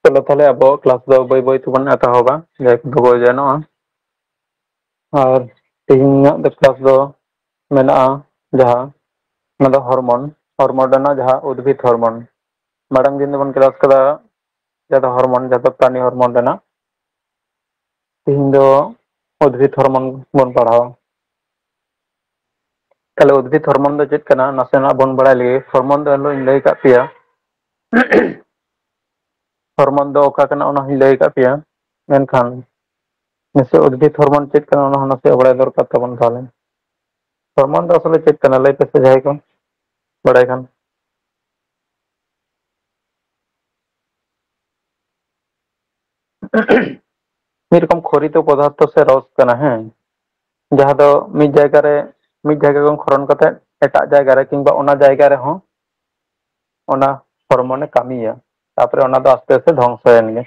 चलो ताहले अब क्लास दो बई बई तबन एतहबा जाय को जैनोआ और तेहिᱧᱟᱜ ᱫᱚ क्लास दो मेनाआ जहाँ ᱚᱱᱟ ᱫᱚ हॉर्मोन हॉर्मोन ᱨᱮᱱᱟᱜ जहाँ उद्भिद हॉर्मोन माड़ाᱝ दिन दबन क्लास कदा जहाँ दो हॉर्मोन जहाँ प्राणी हॉर्मोन रेनाग तेहिᱧ दो उद्भिद हॉर्मोन बन पढ़ावा ताहले उद्भिद हॉर्मोन दो चेद कना नासेना बन बड़ाय लेगे हॉर्मोन दो एनलो लई का पेया हॉर्मोन दो ओका कना ओना लई का पेया मेनखान निसे उद्भिद हॉर्मोन चेद कना ओना नासे बड़ाय दरकार तबन ताहले हॉर्मोन दो असले चेद कना लई पे से जाय को बड़ाय खान ᱢᱤᱫ ᱨᱚᱠᱚᱢ ᱠᱷᱚᱨᱤᱛᱚ ᱯᱚᱫᱟᱨᱛᱷᱚ ᱥᱮ ᱨᱚᱥ ᱠᱟᱱᱟ ᱦᱮᱸ ᱡᱟᱦᱟᱸ ᱫᱚ ᱢᱤᱫ ᱡᱟᱭᱜᱟ ᱠᱷᱚᱱ ᱠᱷᱚᱨᱚᱱ ᱠᱟᱛᱮ ᱮᱴᱟᱜ ᱡᱟᱭᱜᱟ ᱨᱮ ᱠᱤᱝᱵᱟ ᱚᱱᱟ ᱡᱟᱭᱜᱟ ᱨᱮᱦᱚᱸ ᱚᱱᱟ ᱦᱚᱨᱢᱚᱱᱮ ᱠᱟᱹᱢᱤᱭᱟ ᱛᱟᱯᱚᱨᱮ ᱚᱱᱟ ᱫᱚ ᱟᱥᱛᱮ ᱟᱥᱛᱮ ᱫᱷᱚᱝᱥᱚᱭᱮᱱ ᱜᱮ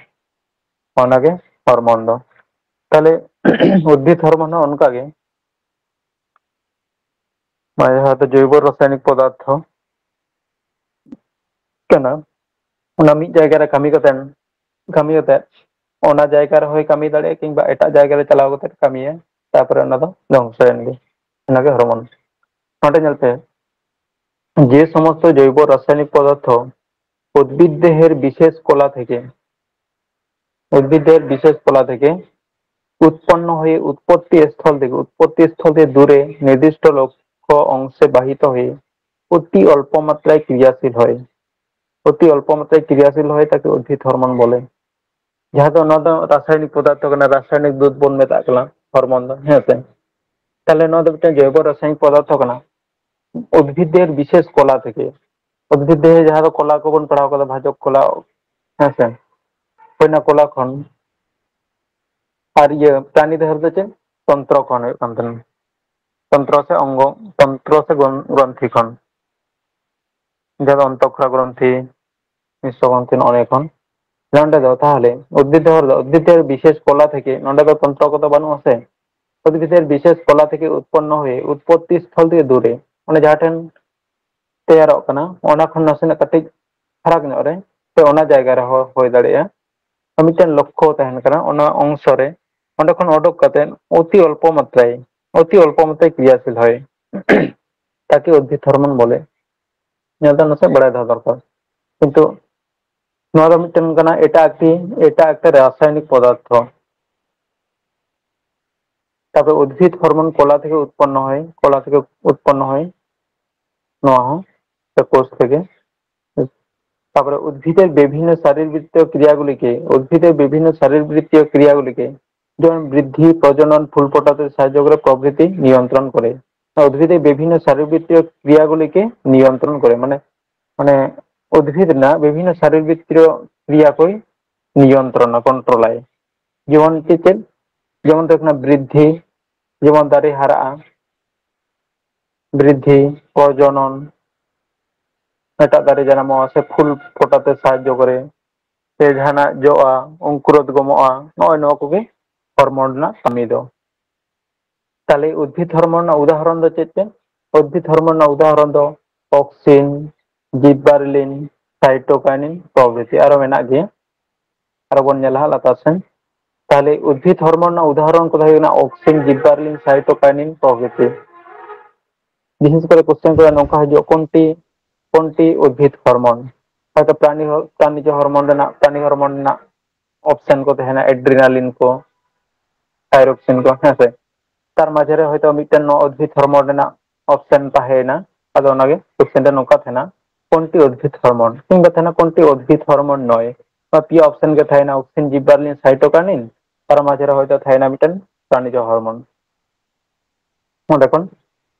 ᱚᱱᱟᱜᱮ हॉर्मोन दो ताहले उद्भिद हॉर्मोन हᱚᱸ ᱚᱱᱠᱟ ᱜᱮ जहाँ दो जैव रासायनिक पदार्थ कना ओना मिद जायगा रे कमी कते ओना जायगा रे होय कमी दाड़े किंबा एटा जायगा रे चलाव कते कमिया तारपरे ओना दो ध्वंसयेन गे ओनागे हॉर्मोन नोडे नेल पे जे समस्त जैव रासायनिक पदार्थ उद्भिद देहेर विशेष कला थेके उद्भिद देहेर विशेष कला थेके उत्पन्न हुए उत्पत्ति स्थल से दूरे निर्दिष्ट लक्ष्य अंशे बाहित हुए অতি অল্প মাত্রায় ক্রিয়াশীল হয় অতি অল্প মাত্রায় ক্রিয়াশীল হয় তাকে উদ্ভিদ হরমোন বলে जहाँ दो नोदो रासायनिक पदार्थ कना रासायनिक दूध बन मेता कला हॉर्मोन दो हें से ताहले नोदो मिदटेन जैव रासायनिक पदार्थ कना उद्भिदेर विशेष कला थेके उद्भिद देहे जहाँ दो कला को बन पढ़ाव कदा भाजक कला हें से ओइना कला खन और ये प्राणी देह दो चे तंत्र खन हुयुग कान ताहेन तंत्र से अंग तंत्र से ग्रंथि खन जहाँ दो अंतःक्षरा ग्रंथि निश्चय ग्रंथि नोने खन नोंडे दो ताहले उद्भिदेर विशेष कला थेके नोंडे दो तंत्र को तो बानुआ से उद्भिदेर विशेष कला थेके उत्पन्न हुए उत्पत्ति स्थल थेके दूरे ओने जहाँ ठेन तैयारोग कना ओना खन नासेना कटिज फराक ᱧᱚᱜ रे से ओना जायगा रे होय दाड़ेया मिदटेन लक्ष्य तहन कना ओना अंश रे ओंडे खन ओडोक कते अति अल्प मात्राय क्रियाशील হয় ताके उद्भिद हॉर्मोन बोले ᱧᱮᱞ ᱫᱚ ᱱᱟᱥᱮ ᱵᱟᱲᱟᱭ ᱫᱚᱦᱚ ᱫᱚᱨᱠᱟर किंतु नोआ दो मिदटेन कना एटा एकटा रासायनिक पदार्थ तारपर उद्भिद हॉर्मोन कला थेके उत्पन्न হয় नोआ हूँ कोष थेके तारपर उद्भिदेर विभिन्न शारीरबृत्तीय क्रियागुलिके जेमन वृद्धि प्रजनन फुल फोटाते साहाय्य करे प्रभृति नियंत्रण करे उद्भिदेर विभिन्न शारीरबृत्तीय क्रियागुलिके नियंत्रण करे माने माने उद्भिद ना विभिन्न शारीरबृत्तीय क्रिया को नियंत्रण कंट्रोलाय जेमन चेद जेमन देखना वृद्धि जेमन दारे हारा वृद्धि प्रजनन एटा दारे जन्मोआ से फुल फोटाते साहाय्य करे से जहाना जोआ अंकुरोद्गमोआ नय नवा कोगे हॉर्मोन ना कामी दो ताले उद्भिद हॉर्मोन ना उदाहरण दो चेद उद्भिद हॉर्मोन ना उदाहरण दो ऑक्सिन जिबबारेलिन साइटोकाइनिन प्रभृति आरो मेना गया आरो बन नेला लातार सेन ताले उद्भिद हॉर्मोन ना उदाहरण को हुयना ऑक्सिन जिबबारेलिन साइटोकाइनिन प्रभृति विशेष करे क्वेश्चन को नोका हिजो कोनटी उद्भिद हॉर्मोन हयतो प्राणिज हॉर्मोन रेना ऑप्शन को तहना एड्रिनालिन को थायरोक्सिन को हें से तार माझे रे हयतो मिदटेन उद्भिद हॉर्मोन रेना ऑप्शन ताहेना आदो ओनागे क्वेश्चन रे नोका थाना कोनटी उद्भिद हॉर्मोन किंबा थाना कोनटी उद्भिद हॉर्मोन नय पिया ऑप्शन के थाना ऑक्सिन जिबबारेलिन साइटोकाइनिन तार माझे रे हयतो थाना मिदटेन प्राणिज हॉर्मोन ओंडे खन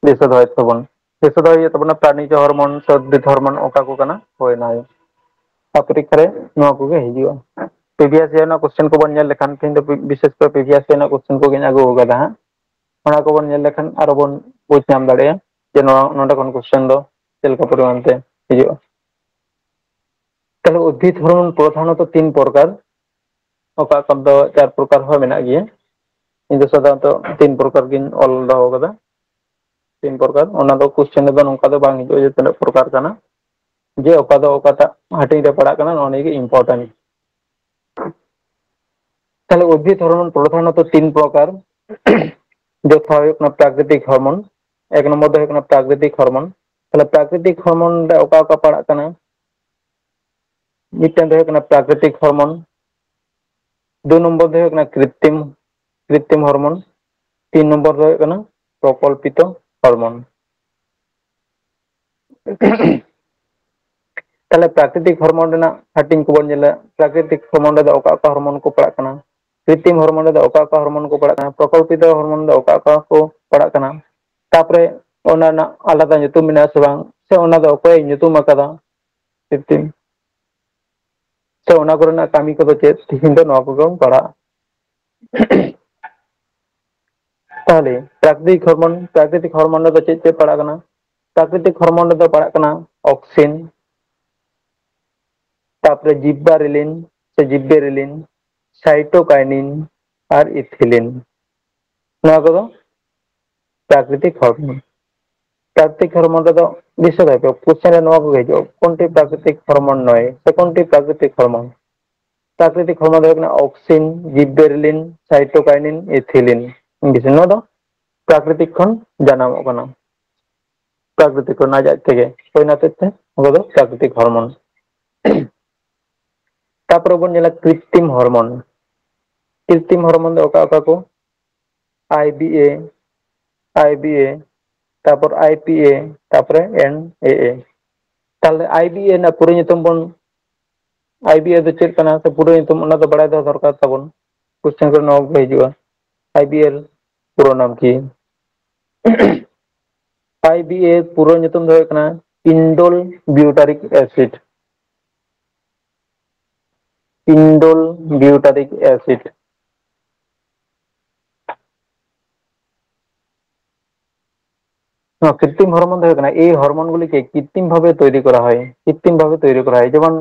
दिसद हय तबन दिसद हय तबन प्राणिज हॉर्मोन से उद्भिद हॉर्मोन ओका को कना होयना परीक्षा रे नोआ कोगे हिजुआ प्रीवियस ईयर ना क्वेश्चन को बन नेल लेखान किन दो विशेष कर प्रीवियस ईयर ना क्वेश्चन को गिन आगु होगा हां ओना को बन नेल लेखान आरो बन बुझ नाम दाड़ेया जे नोडे खन क्वेश्चन दो चेलका परिमाण ते हिजुआ ताहले उद्भिद हॉर्मोन प्रधानतः तीन प्रकार ओका कब दो चार प्रकार हो मेना गिया इन दो साधारणतः तीन प्रकार गिन ऑल दो कदा तीन प्रकार ओना दो क्वेश्चन दो नोका दो बांग हिजुआ जे तने प्रकार काना जे ओका दो ओकाटा हाटिंग रे पड़ा काना नोने गे इंपोर्टेंट তাহলে উদ্ভিদ হরমোন প্রধানত 3 প্রকার। যথা ᱦᱩᱭᱩᱜ ᱠᱟᱱᱟ প্রাকৃতিক হরমোন। এক নম্বর ᱫᱚ ᱦᱩᱭᱩᱜ ᱠᱟᱱᱟ প্রাকৃতিক হরমোন। তাহলে প্রাকৃতিক হরমোন ᱨᱮ ᱚᱠᱟ ᱚᱠᱟ ᱯᱟᱲᱟᱜ ᱠᱟᱱᱟ? ᱢᱤᱫᱴᱟᱝ ᱫᱚ ᱦᱩᱭᱩᱜ ᱠᱟᱱᱟ প্রাকৃতিক হরমোন, 2 নম্বর ᱫᱚ ᱦᱩᱭᱩᱜ ᱠᱟᱱᱟ কৃত্রিম হরমোন, 3 নম্বর ᱫᱚ ᱦᱩᱭᱩᱜ ᱠᱟᱱᱟ প্রকল্পিত হরমোন। তাহলে প্রাকৃতিক হরমোন রেনাᱜ হাটিং ᱠᱚᱵᱚᱱ ᱧᱮᱞᱟ। প্রাকৃতিক হরমোন ᱨᱮᱫᱚ ᱚᱠᱟ ᱚᱠᱟ ᱦᱚরমোন ᱠᱚ ᱯᱟᱲᱟᱜ ᱠᱟᱱᱟ? কৃত্রিম হরমোন ᱨᱮᱫᱚ ᱚᱠᱟ ᱚᱠᱟ হরমোন ᱠᱚ ᱯᱟᱲᱟᱜ ᱠᱟᱱᱟ? প্রকল্পিত হরমোন ᱨᱮᱫᱚ ᱚᱠᱟ ᱚᱠᱟ ᱠᱚ ᱯᱟᱲᱟᱜ ᱠᱟᱱᱟ? তারপরে ᱚᱱᱟ ᱨᱮᱱᱟᱜ আলাদা ᱧᱩᱛᱩᱢ ᱢᱮᱱᱟᱜᱼᱟ ᱥᱮ ᱵᱟᱝ, ᱥᱮ ᱚᱱᱟ ᱫᱚ ᱚᱠᱚᱭ ᱧᱩᱛᱩᱢ ᱟᱠᱟᱫᱟ কৃত্রিম, ᱥᱮ ᱚᱱᱟ ᱠᱚᱨᱮᱱᱟᱜ ᱠᱟᱹᱢᱤ ᱠᱚᱫᱚ ᱪᱮᱫ? ᱛᱤᱦᱤᱧ ᱫᱚ ᱱᱚᱣᱟ ᱠᱚᱜᱮ ᱵᱚᱱ ᱯᱟᱲᱦᱟᱜᱼᱟ। তাহলে প্রাকৃতিক হরমোন রেᱫᱚ ᱪᱮᱫ ᱪᱮᱫ ᱯᱟᱲᱟᱜ ᱠᱟᱱᱟ? প্রাকৃতিক হরমোন রেᱫᱚ ᱯᱟᱲᱟᱜ ᱠᱟᱱᱟ অক্সিন, তারপরে জিব্বারেলিন সে জিব্বেরেলিন, সাইটোকাইনিন আর ইথিলিন। নয়া কদো প্রাকৃতিক হরমোন। প্রাকৃতিক হরমোন রেদো বিশেষ ভাবে কোশ্চেন নয়া কো হিজো কোনটি প্রাকৃতিক হরমোন নয়, সে কোনটি প্রাকৃতিক হরমোন? প্রাকৃতিক হরমোন ᱫᱚ ᱦᱩᱭᱩᱜ ᱠᱟᱱᱟ auxin, gibberellin, cytokinin, ethylene. English নয়া ᱫᱚ প্রাকৃতিক ᱠᱷᱚᱱ ᱡᱟᱱᱟᱢᱚᱜ ᱠᱟᱱᱟ। প্রাকৃতিক ᱠᱷᱚᱱ ᱟᱡ ᱛᱮᱜᱮ ᱦᱩᱭ ᱱᱟᱛᱮ ᱛᱮ ᱚᱱᱟ ᱫᱚ প্রাকৃতিক হরমোন। তারপরে বন ñᱮᱞᱟ কৃত্রিম হরমোন। কৃত্রিম হরমোন ᱫᱚ ᱚᱠᱟ ᱚᱠᱟ ᱠᱚ? আইবিএ, তারপর আইপিএ, তারপরে এনএএ। তাহলে আইবিএ না পুরো ñᱩᱛᱩᱢ বন, আইবিএ ᱫᱚ ᱪᱮᱫ ᱠᱟᱱᱟ ᱥᱮ ᱯᱩᱨᱟᱹ ᱧᱩᱛᱩᱢ ᱚᱱᱟ ᱫᱚ ᱵᱟᱲᱟᱭ ᱫᱚᱦᱚ ᱫᱚᱨᱠᱟর ᱛᱟᱵᱚᱱ। কোশ্চেন করে নয়া ᱠᱚ ᱦᱤᱡᱩᱜᱼᱟ। আইবিএল পুরো নাম কি? আইবিএ পুরো ñᱩᱛᱩᱢ ᱫᱚ ᱦᱩᱭᱩᱜ ᱠᱟᱱᱟ indole butyric acid. Indole butyric acid. কৃত্রিম হরমোন ᱫᱚ ᱦᱩᱭᱩᱜ ᱠᱟᱱᱟ এই হরমোনগুলিকে কৃত্রিমভাবে তৈরি করা হয়। কৃত্রিমভাবে তৈরি করা হয়, যেমন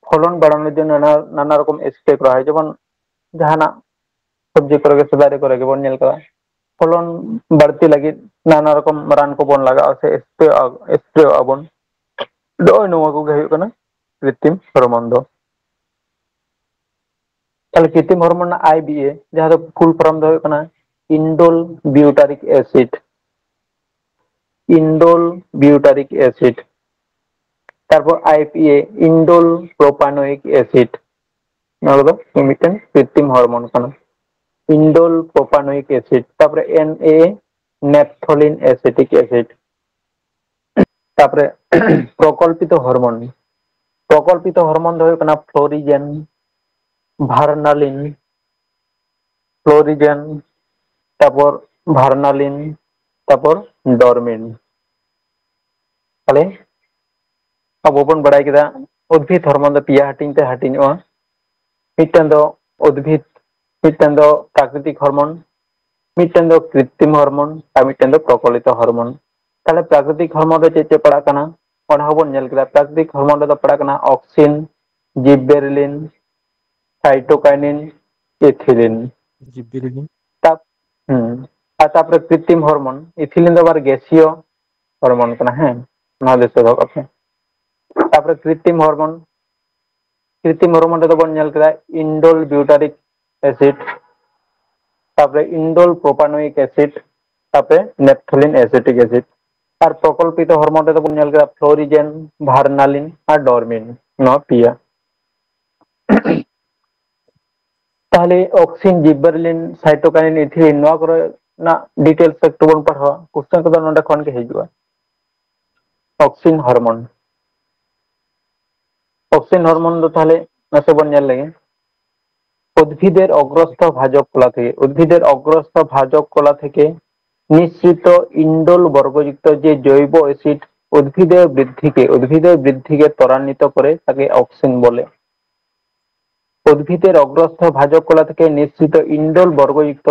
ফলন বাড়ানোর জন্য নানা রকম স্প্রে করা হয়। যেমন জাহানাᱜ সবজি করে ᱜᱮ ᱥᱮ ᱫᱟᱨᱮ ᱠᱚᱨᱮ ᱜᱮᱵᱚᱱ ᱧᱮᱞ ᱠᱟᱫᱟ, ফলন বাড়তি ᱞᱟᱹᱜᱤᱫ ᱱᱟᱱᱟ ᱨᱚᱠᱚᱢ ᱨᱟᱱ ᱠᱚᱵᱚᱱ ᱞᱟᱜᱟᱣᱟ ᱥᱮ ᱥᱯᱨᱮᱭᱟᱜ ᱟᱵᱚᱱ। ᱱᱚᱜᱼᱚᱭ ᱱᱚᱣᱟ ᱠᱚᱜᱮ ᱦᱩᱭᱩᱜ ᱠᱟᱱᱟ কৃত্রিম হরমোন ᱫᱚ। তাহলে কৃত্রিম হরমোন ᱨᱮᱱᱟᱜ আইবিএ ᱡᱟᱦᱟᱸ ᱫᱚ ফুল ফর্ম ᱫᱚ ᱦᱩᱭᱩᱜ ᱠᱟᱱᱟ indole butyric acid. Indole butyric acid. তারপর আইপিএ ইন্ডোল প্রোপানোয়িক অ্যাসিড। নয়া ᱫᱚ মিটেন কৃত্রিম হরমোন কানা। Indole propanoic acid. তারপরে এনএ ন্যাপথলিন অ্যাসিটিক অ্যাসিড। তারপরে প্রকল্পিত হরমোন। প্রকল্পিত হরমোন ᱫᱚ ᱦᱩᱭᱩᱜ ᱠᱟᱱᱟ ফ্লোরিজেন, ভার্নালিন, ফ্লোরিজেন, তারপর ভার্নালিন, তারপর ডরমিন। তাহলে ᱟᱵᱚ ᱵᱚᱱ ᱵᱟᱲᱟᱭ ᱠᱮᱫᱟ উদ্ভিদ হরমোন ᱫᱚ ᱯᱮᱭᱟ ᱦᱟᱹᱴᱤᱧ ᱛᱮ ᱦᱟᱹᱴᱤᱧᱚᱜᱼᱟ। ᱢᱤᱫᱴᱟᱝ ᱫᱚ উদ্ভিদ, ᱢᱤᱫᱴᱟᱝ ᱫᱚ প্রাকৃতিক হরমোন, ᱢᱤᱫᱴᱟᱝ ᱫᱚ কৃত্রিম হরমোন, আর মিটটাᱝ ᱫᱚ প্রকলিত হরমোন। তাহলে প্রাকৃতিক হরমোন ᱨᱮ ᱪᱮᱫ ᱪᱮᱫ ᱯᱟᱲᱟᱜ ᱠᱟᱱᱟ ᱚᱱᱟ ᱦᱚᱸᱵᱚᱱ ᱧᱮᱞ ᱠᱮᱫᱟ। প্রাকৃতিক হরমোন ᱨᱮᱫᱚ ᱯᱟᱲᱟᱜ ᱠᱟᱱᱟ অক্সিন, জিববেরেলিন, সাইটোকাইনিন, ইথিলিন। জিব্বেরেলিন। তা আর তারপরে কৃত্রিম হরমোন, ইথিলিন ᱫᱚ আবার গ্যাসীয় হরমোন ᱠᱟᱱᱟ। হ্যাঁ, ᱱᱚᱣᱟ ᱫᱤᱥᱟᱹ ᱫᱚᱦᱚ ᱠᱟᱜ ᱯᱮ। তারপরে কৃত্রিম হরমোন, কৃত্রিম হরমোন রেᱫᱚ ᱵᱚᱱ ᱧᱮᱞ ᱠᱮᱫᱟ ইন্ডোল বিউটারিক অ্যাসিড, তারপরে ইন্ডোল প্রোপানোয়িক অ্যাসিড, তারপরে ন্যাপথলিন অ্যাসিটিক অ্যাসিড। আর প্রকল্পিত হরমোন রেদো বন ᱧᱮᱞ ᱠᱮᱫᱟ ফ্লোরিজেন, ভার্নালিন আর ডরমিন। নয়া পিয়া। তাহলে অক্সিন, জিব্বারেলিন, সাইটোকাইনিন, ইথিলিন নয়া করে না ডিটেলস একটু বন পড়াওয়া। কোশ্চেন কদᱚ ᱱᱚᱰᱮ ᱠᱷᱚᱱ ᱜᱮ ᱦᱤᱡᱩᱜᱼᱟ। অক্সিন হরমোন, অক্সিন হরমোন ᱫᱚ তাহলে নাসে বন ᱧᱮᱞ লেগে। উদ্ভিদের অগ্রস্থ ভাজক কলা থেকে, উদ্ভিদের অগ্রস্থ ভাজক কলা থেকে নিঃসৃত ইন্ডোল বর্গযুক্ত যে জৈব অ্যাসিড উদ্ভিদের বৃদ্ধিকে ত্বরান্বিত করে তাকে অক্সিন বলে। উদ্ভিদের অগ্রস্থ ভাজক কলা থেকে নিঃসৃত ইন্ডোল বর্গযুক্ত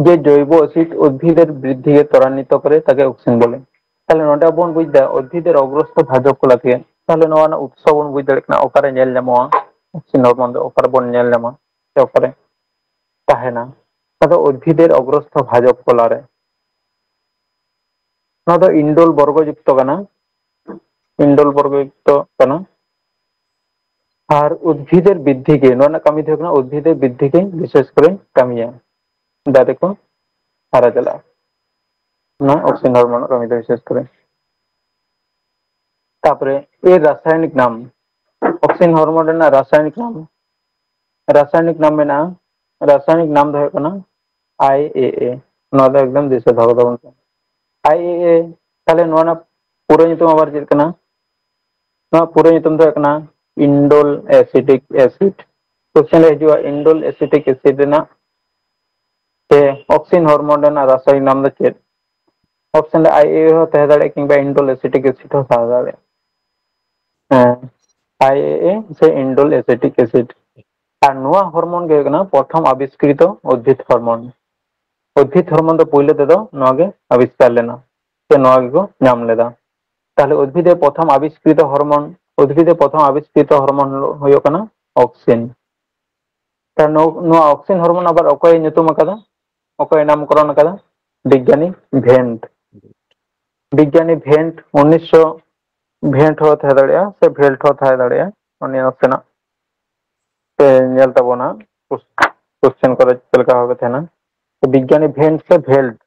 যে জৈব অ্যাসিড উদ্ভিদের বৃদ্ধিকে ত্বরান্বিত করে তাকে অক্সিন বলে। তাহলে ᱱᱚᱰᱮ ᱵᱚᱱ ᱵᱩᱡᱽ ᱫᱟ উদ্ভিদের অগ্রস্থ ভাজক কলা থেকে। তাহলে ᱱᱚᱣᱟ ᱨᱮᱱᱟᱜ ᱩᱛᱥᱚ ᱵᱚᱱ ᱵᱩᱡᱽ ᱫᱟᱲᱮᱭᱟᱜ ᱠᱟᱱᱟ ᱚᱠᱟᱨᱮ ᱧᱮᱞ ᱧᱟᱢᱚᱜᱼᱟ অক্সিন হরমোন ᱫᱚ, ᱚᱠᱟᱨᱮ ᱵᱚᱱ ᱧᱮᱞ ᱧᱟᱢᱟ ᱥᱮ ᱚᱠᱟᱨᱮ ᱛᱟᱦᱮᱱᱟ। ᱟᱫᱚ উদ্ভিদের অগ্রস্থ ভাজক কলা রে। ᱱᱚᱣᱟ ᱫᱚ ইন্ডোল বর্গযুক্ত ᱠᱟᱱᱟ, ইন্ডোল বর্গযুক্ত ᱠᱟᱱᱟ। আর উদ্ভিদের বৃদ্ধিকে নয় না কামি থাকে না উদ্ভিদের বৃদ্ধিকে বিশেষ করে কামিয়ে দাঁতে को হারা চালায় না অক্সিন হরমোন কামিতে বিশেষ করে তারপরে এর রাসায়নিক নাম অক্সিন হরমোনের না রাসায়निक नाम में ना रासायनिक नाम दो है ना IAA नवा दो एकदम दिशा धागा दो IAA ताले नवा ना पूरा नितुम आबार चेक करना नवा पूरा नितुम दो है ना इंडोल एसिटिक एसिड क्वेश्चन है जो इंडोल एसिटिक एसिड ना ते ऑक्सीन हार्मोन ना रासायनिक नाम दो चेक ऑप्शन IAA हो तह दाड़े किंबा इंडोल एसिटिक एसिड हो तह दाड़े IAA से इंडोल एसिटिक एसिड और नवा हार्मोन के ना प्रथम आविष्कृत उद्भिद हार्मोन उद्भिद हार्मोन तो पहले तेदो नवा के आविष्कार लेना से नवा के को नाम लेदा ताहले उद्भिदे प्रथम आविष्कृत हार्मोन उद्भिदे प्रथम आविष्कृत हार्मोन होयो कना ऑक्सिन तार नो ऑक्सिन हार्मोन आबार अकोय nyutum akada अकोय नामकरण akada विज्ञानी भेंट विज्ञानी भेंट 1900 भेंट हो था दाड़िया से भेंट हो था दाड़िया उनी नसेना पे नेल तबोना क्वेश्चन करे चलका होगे थे ना तो विज्ञानी भेंट से भेल्ट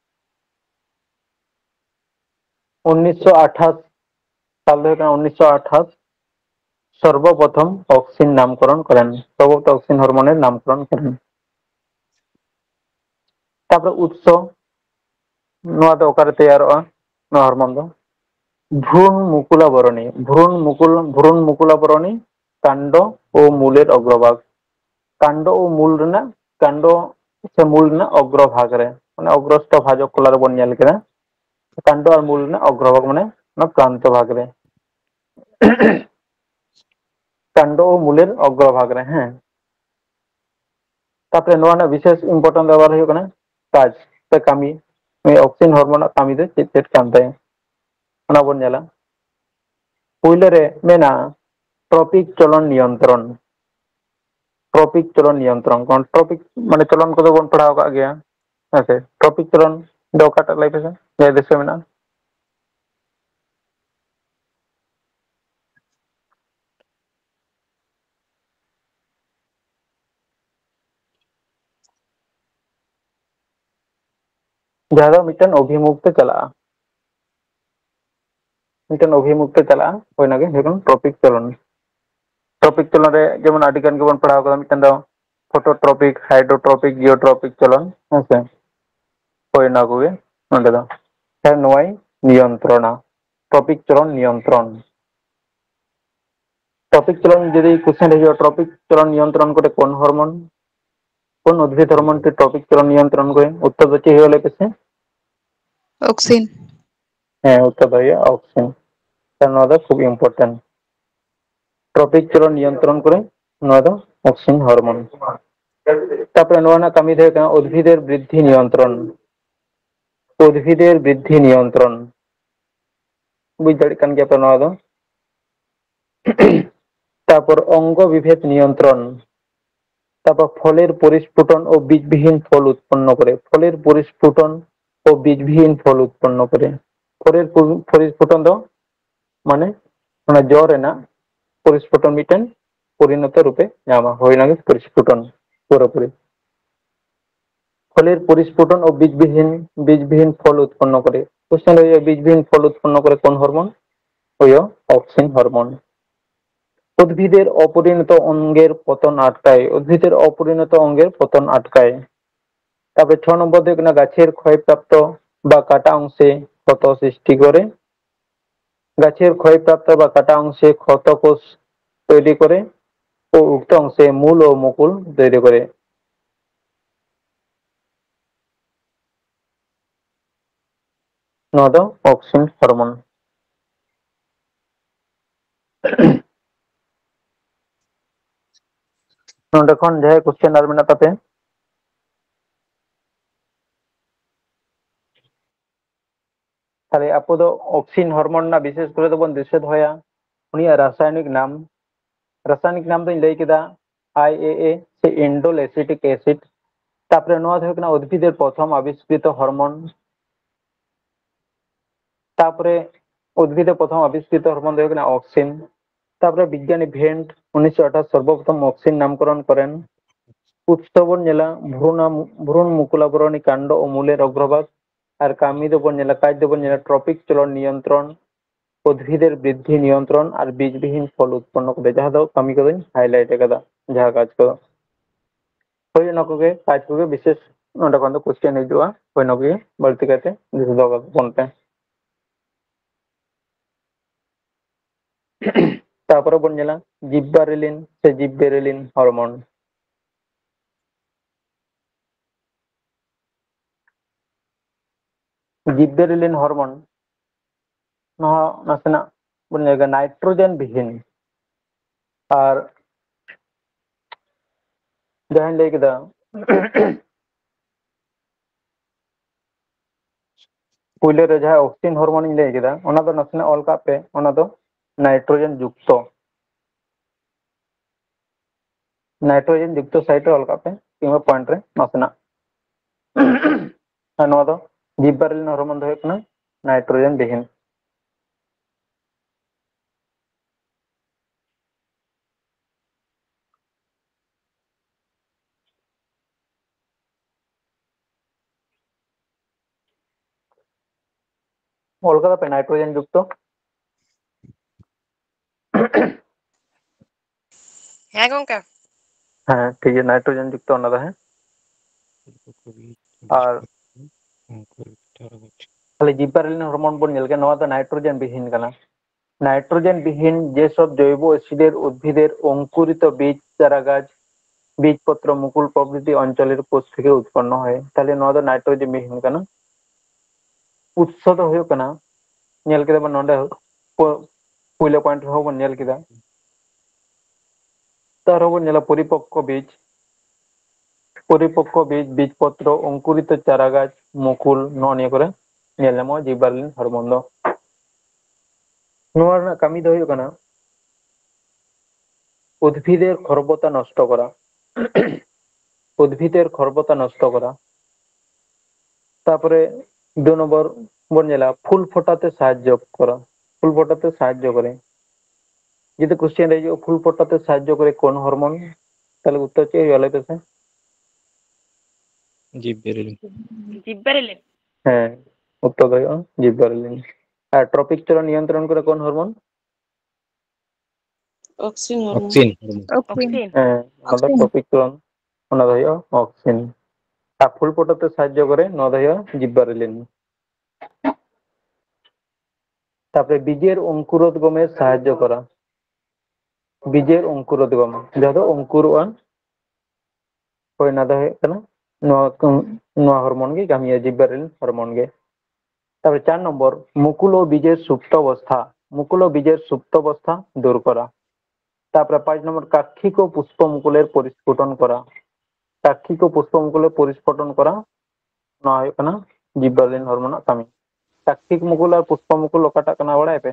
1928 साल 1928 सर्वप्रथम ऑक्सिन नामकरण करें सर्वप्रथम ऑक्सिन हार्मोन नामकरण करें तापर उत्स नवा दो ओकारे तैयारोआ नवा हार्मोन दो भ्रूण मुकुला बरणी कांड और मूलेर अग्रभाग कांड और मूल रना कांड से मूल ना अग्रभाग रे माने अग्रस्थ भाजक कलार बन नेल केना कांड और मूल ना अग्रभाग माने ना प्रांत भाग रे कांड और मूलेर अग्रभाग रे हैं तापरे नवा ना विशेष इम्पोर्टेंट व्यवहार हो कना काज से कामी ऑक्सीजन हार्मोन कामी दे चेत काम ताय ओना बन नेला पहिले रे मेना ट्रॉपिक चलन नियंत्रण कौन ट्रॉपिक माने चलन को बन पढ़ाव का गया ऐसे ट्रॉपिक चलन दो काटा लाई पे जय देश में ना ज्यादा मिटन अभिमुख ते चला होय ना के ट्रॉपिक चलन रे जेमन आदिकान के बन पढ़ाव का मिटन दो फोटोट्रॉपिक हाइड्रोट्रॉपिक जियोट्रॉपिक चलन ऐसे होय ना को नंदे दो है नोय नियंत्रणा ट्रॉपिक चलन नियंत्रण ट्रॉपिक चलन यदि क्वेश्चन है ट्रॉपिक चलन नियंत्रण करे कौन हार्मोन कौन उद्भिद हार्मोन के ट्रॉपिक चलन नियंत्रण करे उत्तर बचे ही वाले कैसे ऑक्सिन है उत्तर भैया ऑक्सिन नोदा खूब इम्पोर्टेंट ट्रॉपिक चलन नियंत्रण करे नोदा ऑक्सिन हार्मोन तापर नोना कामी दे का उद्भिदेर वृद्धि नियंत्रण बुझ दाड़ी कान गया पर नोदा तापर अंग विभेद नियंत्रण तापर फलेर परिस्फुटन और बीजविहीन फल उत्पन्न करे फलेर परिस्फुटन और बीजविहीन फल उत्पन्न करे फलेर परिस्फुटन दो माने ओना जर रेना परिस्फुटन मिटन परिणत रूपे नामा होय ना परिस्फुटन पूरापूरी फलेर परिस्फुटन और बीजविहीन फल उत्पन्न करे क्वेश्चन है बीजविहीन फल उत्पन्न करे कौन हार्मोन होय ऑक्सिन हार्मोन उद्भिदेर अपरिणत अंगेर पतन आटकाय उद्भिदेर अपरिणत अंगेर पतन आटकाय तारपरे 6 नम्बर देखना गाছের ক্ষয়প্রাপ্ত বা কাটা অংশে ক্ষত সৃষ্টি করে গাছের ক্ষয়প্রাপ্ত বা কাটা অংশে ক্ষতকোষ তৈরি করে ও উক্ত অংশে মূল ও মুকুল তৈরি করে নদ অক্সিন হরমোন नोंडे खन जाय क्वेश्चन आर मेना तापे ताले आपो दो ऑक्सिन हार्मोन ना विशेष करे तो बन दिशे होया उनी रासायनिक नाम तो लई केदा IAA से इंडोल एसिटिक एसिड तापरे नोआ दो कना उद्भिदेर प्रथम आविष्कृत हार्मोन तापरे उद्भिदेर प्रथम आविष्कृत हार्मोन दो कना ऑक्सिन তারপরে বিজ্ঞানী ভেন্ট 1928 সর্বপ্রথম অক্সিন নামকরণ করেন। উৎস বন জেলা ভ্রূণ মুকুলাবরণী কাণ্ড ও মূলের অগ্রভাগ। আর কামি দেবন জেলা কাজ দেবন জেলা ট্রপিক চলন নিয়ন্ত্রণ, উদ্ভিদের বৃদ্ধি নিয়ন্ত্রণ আর বীজবিহীন ফল উৎপন্ন করে। ᱡᱟᱦᱟᱸ ᱫᱚ ᱠᱟᱹᱢᱤ ᱠᱚᱫᱚᱧ ᱦᱟᱭᱞᱟᱭᱤᱴ ᱟᱠᱟᱫᱟ ᱡᱟᱦᱟᱸ ᱠᱟᱡ ᱠᱚ ᱦᱳᱭ ᱚᱱᱟ ᱠᱚᱜᱮ ᱠᱟᱡ ᱠᱚᱜᱮ ᱵᱤᱥᱮᱥ ᱱᱚᱰᱮ ᱠᱷᱚᱱ ᱫᱚ ᱠᱚᱥᱪᱮᱱ ᱦᱤᱡᱩᱜᱼᱟ ᱦᱳᱭ ᱚᱱᱟ ᱠᱚᱜᱮ ᱵᱟᱹᱲᱛᱤ ᱠᱟᱭᱛᱮ ᱫᱤᱥᱟᱹ ᱫᱚᱦᱚ ᱠᱟᱛᱟᱵᱚᱱ ᱯᱮ তারপরে ᱵᱚᱱ ᱧᱮᱞᱟ জিববারেলিন সে জিববেরেলিন হরমোন। জিববেরেলিন হরমোন ᱱᱚᱣᱟ ᱱᱟᱥᱮᱱᱟᱜ ᱵᱚᱱ ᱧᱮᱞ নাইট্রোজেন বিহীন আর ᱡᱟᱦᱟᱸᱧ ᱞᱟᱹᱭ ᱠᱮᱫᱟ ᱯᱩᱭᱞᱳ ᱨᱮ ᱡᱟᱦᱟᱸ ᱚᱠᱥᱤᱱ ᱦᱚᱨᱢᱳᱱᱤᱧ ᱞᱟᱹᱭ ᱠᱮᱫᱟ ᱚᱱᱟ ᱫᱚ ᱱᱟᱥᱮᱱᱟᱜ ᱚᱞ ᱠᱟᱜ ᱯᱮ ᱚᱱᱟ ᱫᱚ নাইট্রোজেন যুক্ত নাইট্রোজেন যুক্ত সাইটে অল কাপ पे কিংবা পয়েন্ট রে নাসেনাᱜ আর নওয়া ᱫᱚ জিববারেলিন হরমোন ᱫᱚ ᱦᱩᱭᱩᱜ ᱠᱟᱱᱟ নাইট্রোজেন বিহীন। অল কাদা पे নাইট্রোজেন যুক্ত হ্যাঁ গঙ্কা হ্যাঁ ঠিক আছে নাইট্রোজেন যুক্ত অন্য হ্যাঁ আর খালি জিববারেলিন হরমোন বন ñel के नवा ᱫᱚ নাইট্রোজেন বিহীন কানা। নাইট্রোজেন বিহীন যেসব জৈব অ্যাসিডের উদ্ভিদের অঙ্কুরিত বীজ চারাগাছ বীজপত্র মুকুল প্রভৃতি অঞ্চলের কোষ থেকে উৎপন্ন হয় তাহলে নওয়া ᱫᱚ নাইট্রোজেন বিহীন কানা। উৎস ᱫᱚ ᱦᱩᱭᱩᱜ ᱠᱟᱱᱟ ñel ᱠᱮᱫᱟ ᱵᱚᱱ ᱱᱚᱰᱮ ᱯᱩᱭᱞᱳ ᱯᱚᱭᱮंट ᱨᱮᱦᱚᱸ ᱵᱚᱱ ñel ᱠᱮᱫᱟ তারও বন ñela পরিপক্ক বীজ বীজপত্র অঙ্কুরিত চারাগাছ মুকুল নওয়া নিয়ে করে ñel ᱧᱟᱢᱚᱜᱼᱟ জিববারেলিন হরমোন ᱫᱚ। নওয়া ᱨᱮᱱᱟᱜ ᱠᱟᱹᱢᱤ ᱫᱚ ᱦᱩᱭᱩᱜ ᱠᱟᱱᱟ উদ্ভিদের খর্বতা নষ্ট করা উদ্ভিদের খর্বতা নষ্ট করা। তারপরে 2 নম্বর বন ñela ফুল ফোটাতে সাহায্য করা ফুল ফোটাতে সাহায্য করে। যদি কোশ্চেন এই যে ফুল ফোটাতে সাহায্য করে কোন হরমোন তাহলে উত্তর হচ্ছে বলে তো জিব্বারেলিন হ্যাঁ উত্তর হলো জিববারেলিন। আর ট্রপিক চলন নিয়ন্ত্রণ করে কোন হরমোন? অক্সিন হরমোন অক্সিন হ্যাঁ ওটা ট্রপিক চলন ওটা হলো অক্সিন। আর ফুল ফোটাতে সাহায্য করে নওয়া হলো জিববারেলিন। তারপরে বীজের অঙ্কুরোদ্গমে সাহায্য করা বীজের অঙ্কুরোদ্গম যাহা ᱫᱚ অঙ্কুরᱚᱜᱼᱟ ᱦᱳᱭ ᱚᱱᱟ ᱫᱚ ᱦᱩᱭᱩᱜ ᱠᱟᱱᱟ ᱱᱚᱣᱟ হরমোন ᱜᱮ ᱠᱟᱹᱢᱤᱭᱟ জিববারেলিন হরমোন গে। তারপরে 4 নম্বর মুকুল ও বীজের সুপ্ত অবস্থা দূর করা। তারপরে 5 নম্বর কাক্ষিক ও পুষ্প মুকুলের পরিস্ফুটন করা কাক্ষিক ও পুষ্প মুকুলের পরিস্ফুটন করা নওয়া ᱦᱩᱭᱩᱜ ᱠᱟᱱᱟ জিববারেলিন হরমোনাᱜ ᱠᱟᱹᱢᱤ। কাক্ষিক মুকুল আর পুষ্প মুকুল অকাᱴᱟᱜ ᱠᱟᱱᱟ ᱵᱟᱲᱟᱭ ᱯᱮ?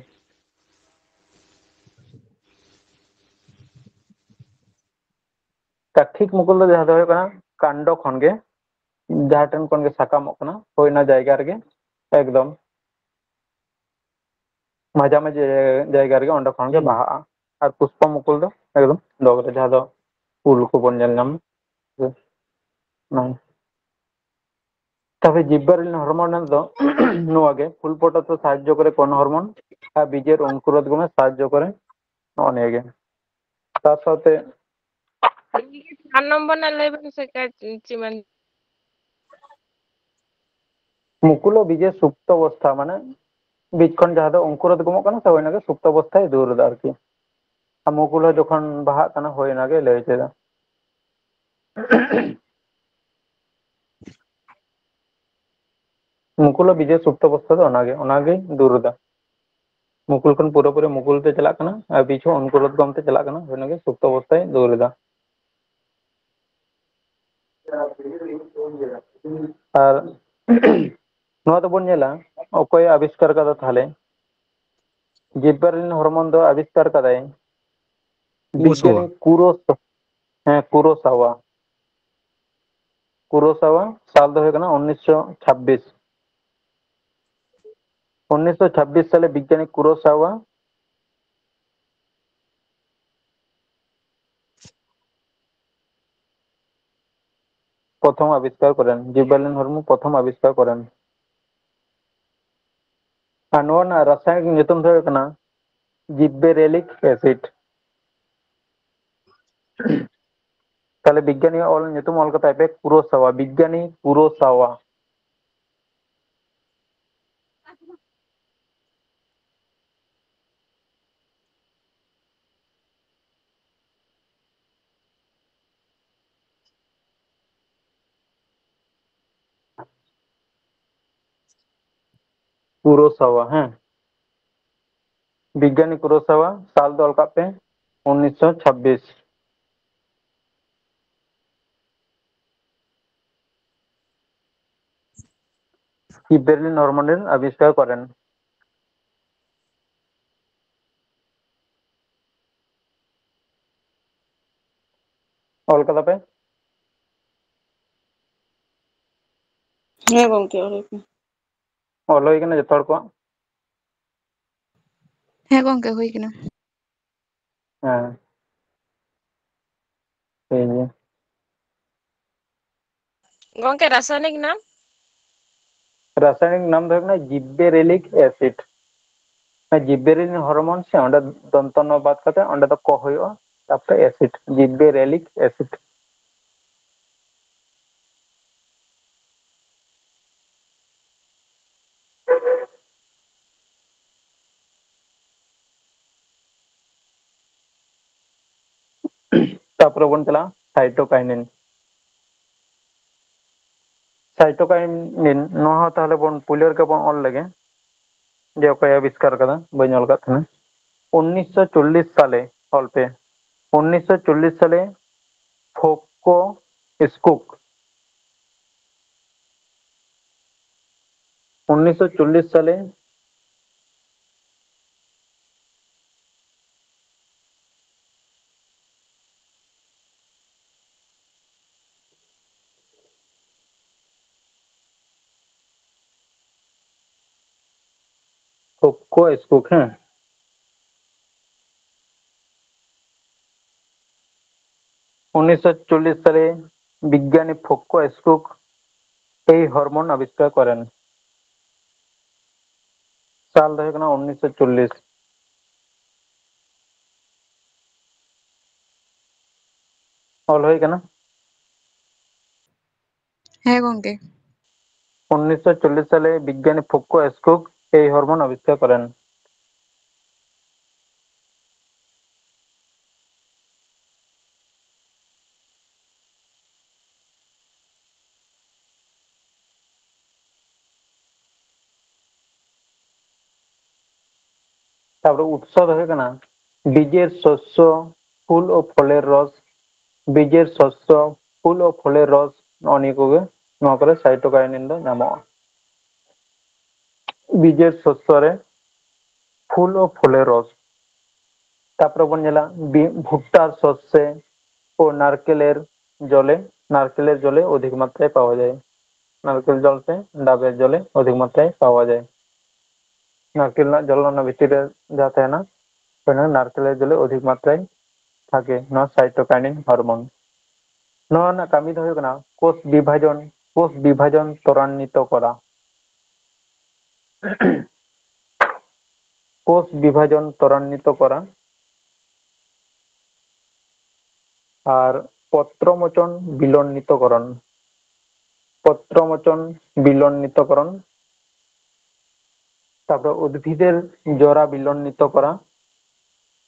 কাক্ষিক মুকুল ᱫᱚ ᱡᱟᱦᱟᱸ ᱫᱚ ᱦᱩᱭᱩᱜ ᱠᱟᱱᱟ কাণ্ড ᱠᱷᱚᱱ ᱜᱮ ᱡᱟᱦᱟᱸ ᱴᱷᱮᱱ ᱠᱷᱚᱱ ᱜᱮ ᱥᱟᱠᱟᱢᱚᱜ ᱠᱟᱱᱟ ᱦᱳᱭ ᱚᱱᱟ ᱡᱟᱭᱜᱟ ᱨᱮᱜᱮ একদম মাঝামাঝি জায়গা ᱨᱮᱜᱮ ᱚᱸᱰᱮ ᱠᱷᱚᱱ ᱜᱮ ᱵᱟᱦᱟᱜᱼᱟ। আর পুষ্প মুকুল ᱫᱚ একদম ᱰᱚᱜᱽ ᱨᱮ ᱡᱟᱦᱟᱸ ᱫᱚ ᱩᱞ ᱠᱚᱵᱚᱱ ᱧᱮᱞ ᱧᱟᱢᱟ তবে জিববারেলিন হরমোন ᱫᱚ নওয়া গে ফুল ফোটাতে সাহায্য করে কোন হরমোন আর বীজের অঙ্কুরোদ্গমে সাহায্য করে নওয়া নিয়ে গে। তার সাথে 4 নম্বর না লইবেন সেটা চিমান মুকুল ও বীজের সুপ্ত অবস্থা মানে বীজক্ষণ যাহা ᱫᱚ অঙ্কুরোদ্গমᱚᱜ ᱠᱟᱱᱟ ᱥᱮ ওইনাকে সুপ্ত অবস্থায় দূর ᱮᱫᱟ ᱟᱨᱠᱤ। আর মুকুল ᱦᱚᱸ যখন ᱵᱟᱦᱟᱜ ᱠᱟᱱᱟ ᱦᱳᱭ ᱚᱱᱟᱜᱮ ᱞᱟᱹᱭ ᱦᱚᱪᱚᱭᱮᱫᱟ। মুকুল ও বীজের সুপ্ত অবস্থা ᱫᱚ অনাগে দূর ᱮᱫᱟ। মুকুল ᱠᱷᱚᱱ পুরোপুরি মুকুল তে চালাᱜ ᱠᱟᱱᱟ আর বীজ ᱦᱚᱸ অঙ্কুরোদ্গম তে চালাᱜ ᱠᱟᱱᱟ ᱦᱳᱭ ᱚᱱᱟᱜᱮ সুপ্ত অবস্থায় দূর ᱮᱫᱟ। আর নওয়া ᱫᱚᱵᱚᱱ ᱧᱮᱞᱟ ᱚᱠᱚᱭ আবিষ্কার ᱠᱟᱫᱟ তাহলে জিববারেলিন হরমোন ᱫᱚ আবিষ্কার কাদায় বিজ্ঞানী কুরোসাওয়া। কুরোসাওয়া সাল দো হয়ে গেল 1926। 1926 সালে বিজ্ঞানী কুরোসাওয়া প্রথম আবিষ্কার করেন? জিবারেলিন হরমোন প্রথম আবিষ্কার করেন। আর নওয়া না রাসায়নিক nyutum do huyo kana gibberellic acid। তাহলে বিজ্ঞানী অল nyutum অল কথা হবে কুরোসাওয়া, বিজ্ঞানী কুরোসাওয়া। কুরোসাওয়া, হ্যাঁ, বিজ্ঞানী কুরোসাওয়া। সাল দল কাপে 1926। গিবরেলিন হরমোনের আবিষ্কার করেন? অল কথা পে হ্যাঁ গঙ্কে ওরকম। অল হয়ে গেলে জᱚᱛᱚ ᱦᱚᱲ ᱠᱚ? হ্যাঁ গঙ্কে হই কিনা। হ্যাঁ ঠিক আছে। गंके रासायनिक नाम? রাসায়নিক নাম ধরে না জিব্বেরেলিক অ্যাসিড। জিব্বেরেলিন হরমোন সে অন্ডে দন্তন বাদ কাতে অন্ডে তো ক হইও তারপরে অ্যাসিড, জিব্বেরেলিক অ্যাসিড। তারপরে বন চলা সাইটোকাইনিন। সাইটোকাইনিন নওয়া তাহলে বন পুলিয়র কে বন অল লাগে যে অকয় আবিষ্কার কাদা বই অল কাত থানা 1940 সালে অল্পে 1940 সালে ফোকো স্কুক 1940 সালে ফোকো স্কুক, হ্যাঁ, 1940 সালে বিজ্ঞানী ফোকো স্কুক এই হরমোন আবিষ্কার করেন। সাল হয়ে গেল 1940। অল হয়ে গেল হ্যাঁ গঙ্কে। 1940 সালে বিজ্ঞানী ফোকো স্কুক এই হরমোন আবিষ্কার করেন। তারপরে উৎস হয়ে গেল বীজের শস্য, ফুল ও ফলের রস। বীজের শস্য, ফুল ও ফলের রস অনেক কোগে নওয়া করে সাইটোকাইনিন ᱫᱚ ᱧᱟᱢᱚᱜᱼᱟ। বীজের শস্যরে ফুল ও ফলের রস। তারপরে বন জেলা ভুট্টার শস্যে ও নারকেলের জলে অধিক মাত্রায় পাওয়া যায়। নারকেল জল সে ডাবের জলে অধিক মাত্রায় পাওয়া যায়। নারকেল জল ভিতরে যা তাহেনা নারকেলের জলে অধিক মাত্রায় থাকে নওয়া সাইটোকাইনিন হরমোন। নওয়া না কামি দ হুᱭᱩᱜ ᱠᱟᱱᱟ কোষ বিভাজন ত্বরান্বিত করা। কোষ বিভাজন ত্বরান্বিত করা আর পত্রমোচন বিলনিতকরণ। পত্রমোচন বিলনিতকরণ, তারপরে উদ্ভিদের জোড়া বিলনিত করা,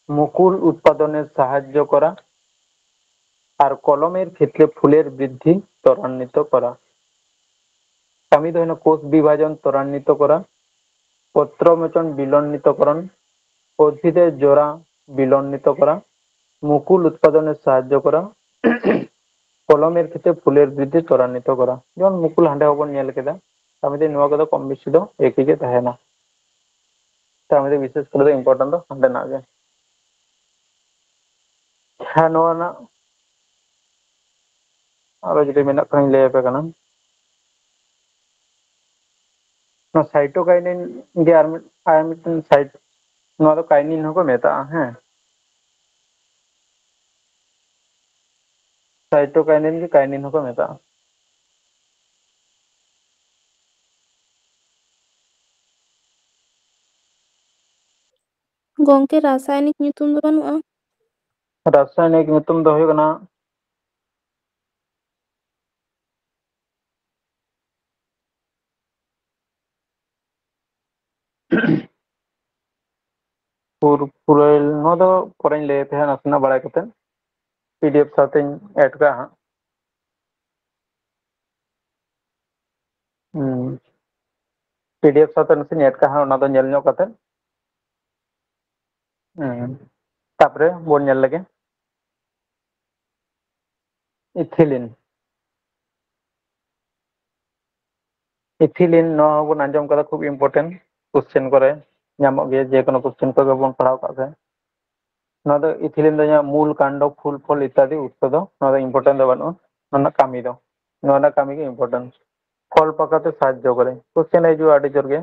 মুকুল উৎপাদনে সাহায্য করা আর কলমের ক্ষেত্রে ফুলের বৃদ্ধি ত্বরান্বিত করা। আমি ধরেন কোষ বিভাজন ত্বরান্বিত করা, পত্রমোচন বিলনিতকরণ, উদ্ভিদের জোড়া বিলনিত করা, মুকুল উৎপাদনে সাহায্য করা, কলমের ক্ষেত্রে ফুলের বৃদ্ধি ত্বরান্বিত করা। যেমন মুকুল হাঁডে হবন নিয়ে কেদা আমি নোয়া কদো কম বেশি দো একই গে তাহেনা। তার মধ্যে বিশেষ করে ইম্পর্টেন্ট দো হাঁডে না গে। হ্যাঁ নোয়া না আরো যদি মেনা খানি ᱞᱟᱹᱭ ᱟᱯᱮ ᱠᱟᱱᱟ ᱱᱚᱣᱟ সাইটোকাইনিন ᱜᱮ ᱟᱨ ᱢᱤᱫᱴᱮᱱ সাইট ᱱᱚᱣᱟ ᱫᱚ কাইনিন ᱦᱚᱸᱠᱚ ᱢᱮᱛᱟᱜᱼᱟ, হ্যাঁ, সাইটোকাইনিন কে কাইনিন হঁকো মেতাᱜᱼᱟ। ᱜᱚᱝᱠᱮ ᱨᱟᱥᱟᱭᱚᱱᱤᱠ ᱧᱩᱛᱩᱢ ᱫᱚ ᱵᱟᱹᱱᱩᱜᱼᱟ? ᱨᱟᱥᱟᱭᱚᱱᱤक ᱧᱩᱛᱩᱢ ᱫᱚ ᱦᱩᱭᱩᱜ ᱠᱟᱱᱟ ᱯᱩᱨᱟᱹᱭ, ᱱᱚᱣᱟ ᱫᱚ ᱯᱚᱨᱮᱧ ᱞᱟᱹᱭ ᱛᱟᱦᱮᱸ ᱱᱟᱥᱮᱱᱟᱜ ᱵᱟᱲᱟᱭ ᱠᱟᱛᱮ PDF ᱥᱟᱶᱛᱮᱧ ᱮᱰ ᱠᱟᱜᱼᱟ ᱦᱟᱸᱜ᱾ PDF ᱥᱟᱶᱛᱮ ᱱᱟᱥᱮᱧ ᱮᱰ ᱠᱟᱜᱼᱟ, ᱚᱱᱟ ᱫᱚ ᱧᱮᱞ ᱧᱚᱜ ᱠᱟᱛᱮ ᱛᱟᱯᱚᱨᱮ ᱵᱚᱱ ᱧᱮᱞ ᱞᱮᱜᱮ ইথিলিন। ইথিলিন নওয়া হবন আঞ্জম করা খুব ইম্পর্টেন্ট, কোশ্চেন করে ᱧᱟᱢᱚᱜ ᱜᱮᱭᱟ, ᱡᱮ ᱠᱳᱱᱳ কোশ্চেন ᱠᱚᱜᱮ ᱵᱚᱱ ᱯᱟᱲᱦᱟᱣ ᱠᱟᱜ ᱜᱮ। ᱱᱚᱣᱟ ᱫᱚ ইথিলিন ᱫᱚ ᱢূল কাণ্ড ফুল ফল ইত্যাদি উৎস ᱫᱚ ᱱᱚᱣᱟ ᱫᱚ ইম্পর্টেন্ট ᱫᱚ ᱵᱟᱹᱱᱩᱜᱼᱟ। ᱱᱚᱣᱟ ᱨᱮᱱᱟᱜ ᱠᱟᱹᱢᱤ ᱫᱚ, ᱱᱚᱣᱟ ᱨᱮᱱᱟᱜ ᱠᱟᱹᱢᱤ ᱜᱮ ᱤম্ᱯᱚর্টেন্ট। ফল পাকাতে সাহায্য করে, কোশ্চেন হিজুᱜᱼᱟ ᱟᱹᱰᱤ ᱡᱳᱨ ᱜᱮ।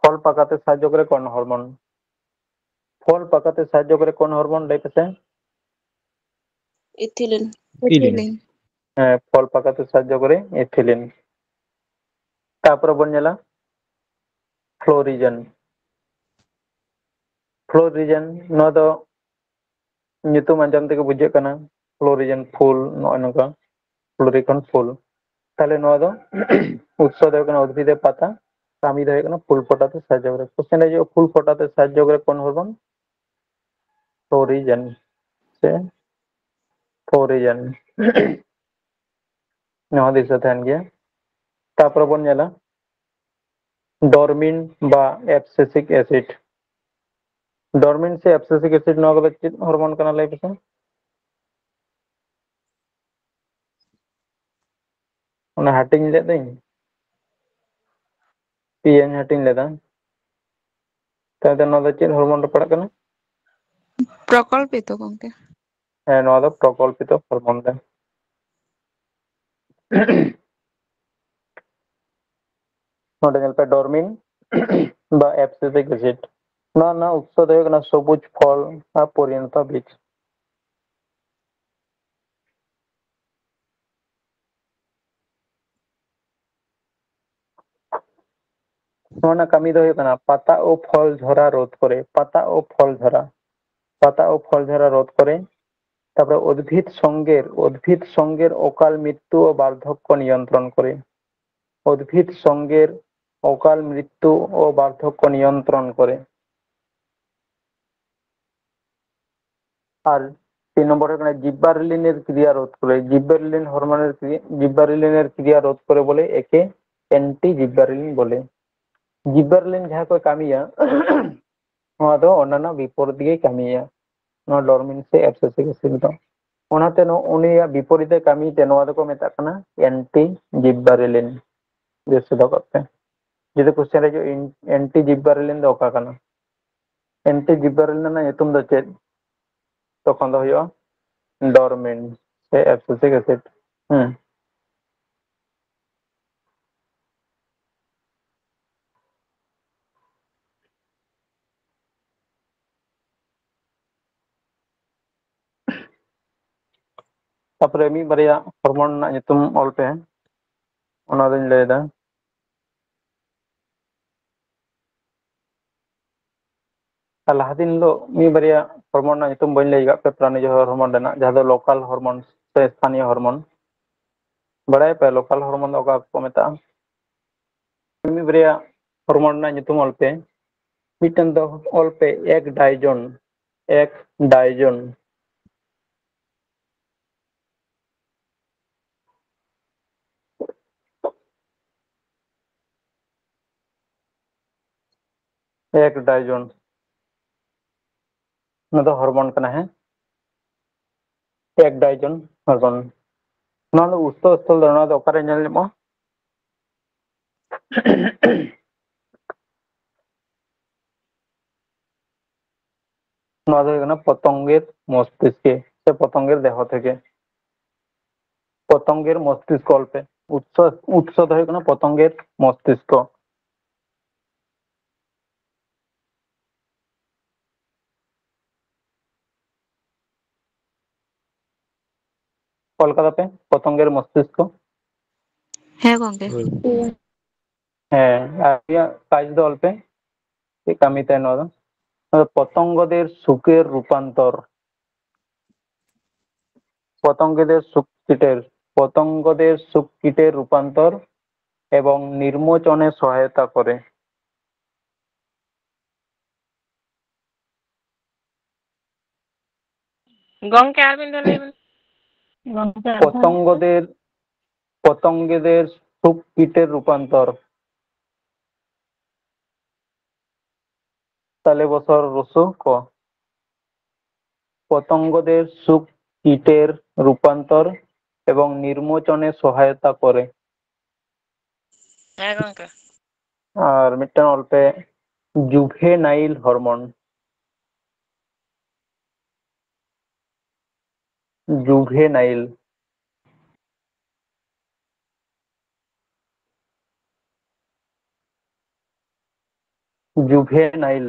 ফল পাকাতে সাহায্য করে কোন হরমোন? ফল পাকাতে সাহায্য করে কোন হরমোন লই পেছে? ইথিলিন। ইথিলিন। হ্যাঁ, ফল পাকাতে সাহায্য করে ইথিলিন। তারপরে বন ñela ফ্লোরিজেন। ফ্লোরিজেন নওয়া ᱫᱚ ᱧᱩᱛᱩᱢ ᱟᱸᱡᱚᱢ ᱛᱮᱜᱮ ᱵᱩᱡᱷᱟᱹᱜ ᱠᱟᱱᱟ, ফ্লোরিজেন ফুল ᱱᱚᱜᱼᱚᱭ ᱱᱚᱝᱠᱟ, ফ্লোরি ᱠᱷᱚᱱ ফুল। তাহলে নওয়া ᱫᱚ উৎস ᱫᱚ ᱦᱩᱭᱩᱜ ᱠᱟᱱᱟ উদ্ভিদের পাতা, কামি ᱫᱚ ᱦᱩᱭᱩᱜ ᱠᱟᱱᱟ ফুল ফোটাতে সাহায্য করে। কোশ্চেন হিজুᱜᱼᱟ ফুল ফোটাতে সাহায্য করে কোন হরমোন? ফ্লোরিজেন সে ফ্লোরিজেন। নওয়া দিশা ᱛᱟᱦᱮᱱ ᱜᱮᱭᱟ। তারপরে বন ñela ডরমিন বা অ্যাবসেসিক অ্যাসিড। ডরমিন সে অ্যাবসেসিক অ্যাসিড নওয়া কᱚᱫᱚ ᱪᱮᱫ হরমোন ᱠᱟᱱᱟ ᱞᱟᱹᱭ ᱯᱮᱥᱮ? ᱚᱱᱟ ᱦᱟᱹᱴᱤᱧ ᱞᱮᱫ ᱫᱚᱧ, ᱯᱮᱭᱟᱧ ᱦᱟᱹᱴᱤᱧ ᱞᱮᱫᱟ, ᱛᱟᱦᱞᱮ ᱱᱚᱣᱟ ᱫᱚ ᱪᱮᱫ হরমোন ᱨᱮ ᱯᱟᱲᱟᱜ ᱠᱟᱱᱟ? প্রকল্পিত গঙ্কে। হ্যাঁ, নওয়া ᱫᱚ প্রকল্পিত হরমোন রে। নोडे ñel पे ডরমিন বা অ্যাবসেসিক অ্যাসিড। নওয়া ᱨᱮᱱᱟᱜ উৎস ᱫᱚ ᱦᱩᱭᱩᱜ ᱠᱟᱱᱟ সবুজ ফল আর পরিণত বীজ। নওয়া ᱨᱮᱱᱟᱜ ᱠᱟᱹᱢᱤ ᱫᱚ ᱦᱩᱭᱩᱜ ᱠᱟᱱᱟ পাতা ও ফল ঝরা রোধ করে, পাতা ও ফল ঝরা, পাতা ও ফল ঝরা রোধ করে। তারপরে উদ্ভিদ সঙ্গের অকাল মৃত্যু ও বার্ধক্য নিয়ন্ত্রণ করে, উদ্ভিদ সঙ্গের অকাল মৃত্যু ও বার্ধক্য নিয়ন্ত্রণ করে। আর 3 নম্বর হলো জিব্বারেলিনের ক্রিয়া রোধ করে, জিব্বারেলিন হরমোনের জিব্বারেলিনের ক্রিয়া রোধ করে বলে একে অ্যান্টি জিব্বারেলিন বলে। জিব্বারেলিন যাহা কো কামিয়া নওয়া ᱫᱚ ᱚᱱᱟᱱᱟ বিপরীত ᱜᱮ ᱠᱟᱹᱢᱤᱭᱟ, ᱱᱚᱣᱟ ডরমিন সে অ্যাবসেসিক অ্যাসিড ᱫᱚ। ᱚᱱᱟᱛᱮ ᱩᱱᱤᱭᱟᱜ ᱵᱤᱯᱚᱨᱤᱛᱮ ᱠᱟᱹᱢᱤᱛᱮ ᱱᱚᱣᱟ ᱫᱚᱠᱚ ᱢᱮᱛᱟᱜ ᱠᱟᱱᱟ অ্যান্টি জিব্বারেলিন। বেশ ᱫᱚᱦᱚ ᱠᱟᱜ ᱯᱮ, ᱡᱩᱫᱤ ᱠᱚᱥᱪᱮᱱ ᱨᱮ অ্যান্টি জিব্বারেলিন ᱫᱚ ᱚᱠᱟ ᱠᱟᱱᱟ? অ্যান্টি জিব্বারেলিন ᱨᱮᱱᱟᱜ ᱧᱩᱛᱩᱢ ᱫᱚ ᱪᱮᱫ? তখন ᱫᱚ ᱦᱩᱭᱩᱜᱼᱟ ডরমিন সে অ্যাবসেসিক অ্যাসিড। তারপরে ᱢᱤᱫ ᱵᱟᱨᱭᱟ হরমোন ᱨᱮᱱᱟᱜ ᱧᱩᱛᱩᱢ ᱚᱞ ᱯᱮ, ᱚᱱᱟ ᱫᱚᱧ ᱞᱟᱹᱭᱫᱟ। আর লাহা দিন ᱦᱤᱞᱳᱜ ᱢᱤᱫ ᱵᱟᱨᱭᱟ হরমোন ᱨᱮᱱᱟᱜ ᱧᱩᱛᱩᱢ ᱵᱟᱹᱧ ᱞᱟᱹᱭ ᱠᱟᱜ ᱯᱮ, প্রাণীজ হরমোন ᱨᱮᱱᱟᱜ, ᱡᱟᱦᱟᱸ ᱫᱚ লোকাল হরমোন ᱥᱮ স্থানীয় হরমোন। ᱵᱟᱲᱟᱭᱟᱯᱮ লোকাল হরমোন ᱫᱚ ᱚᱠᱟ ᱠᱚ ᱢᱮᱛᱟᱜᱼᱟ? ᱢᱤᱫ ᱵᱟᱨᱭᱟ হরমোন ᱨᱮᱱᱟᱜ ᱧᱩᱛᱩᱢ ᱚᱞ ᱯᱮ। ᱢᱤᱫᱴᱮᱱ ᱫᱚ ᱚᱞ ᱯᱮ এক ডাইজোন, এক ডাইজোন। এক ডাইজোন ᱱᱚᱣᱟ ᱫᱚ হরমোন ᱠᱟᱱᱟ। ᱦᱮᱸ, এক ডাইজোন হরমোন। ᱱᱚᱣᱟ ᱫᱚ উৎস স্থল ᱫᱚ ᱱᱚᱣᱟ ᱫᱚ ᱚᱠᱟᱨᱮ ᱧᱮᱞ ᱧᱟᱢᱚᱜᱼᱟ? নওয়া ᱫᱚ ᱦᱩᱭᱩᱜ ᱠᱟᱱᱟ পতঙ্গের মস্তিষ্কে সে পতঙ্গের দেহ থেকে। পতঙ্গের মস্তিষ্ক অল পে, উৎস ᱫᱚ ᱦᱩᱭᱩᱜ ᱠᱟᱱᱟ পতঙ্গের মস্তিষ্ক। কলকাতা पे পতঙ্গের মস্তিষ্ক। হ্যাঁ গঙ্কে। হ্যাঁ, আর কাজ ᱫᱚ ᱚᱞ ᱯᱮ, ᱪᱮᱫ ᱠᱟᱹᱢᱤ ᱛᱟᱭ ᱱᱚᱣᱟ ᱫᱚ? পতঙ্গদের সুখের রূপান্তর, পতঙ্গদের সুখ কীটের রূপান্তর এবং নির্মোচনে সহায়তা করে। গঙ্কে আরবিন্দ লেবেন পতঙ্গদের সুখ কীটের রূপান্তর, তালে বছর রসু ক। পতঙ্গদের সুখ কীটের রূপান্তর এবং নির্মোচনে সহায়তা করে। হ্যাঁ গঙ্কে আর মিটটান অল্পে juvenile hormone, juvenile juvenile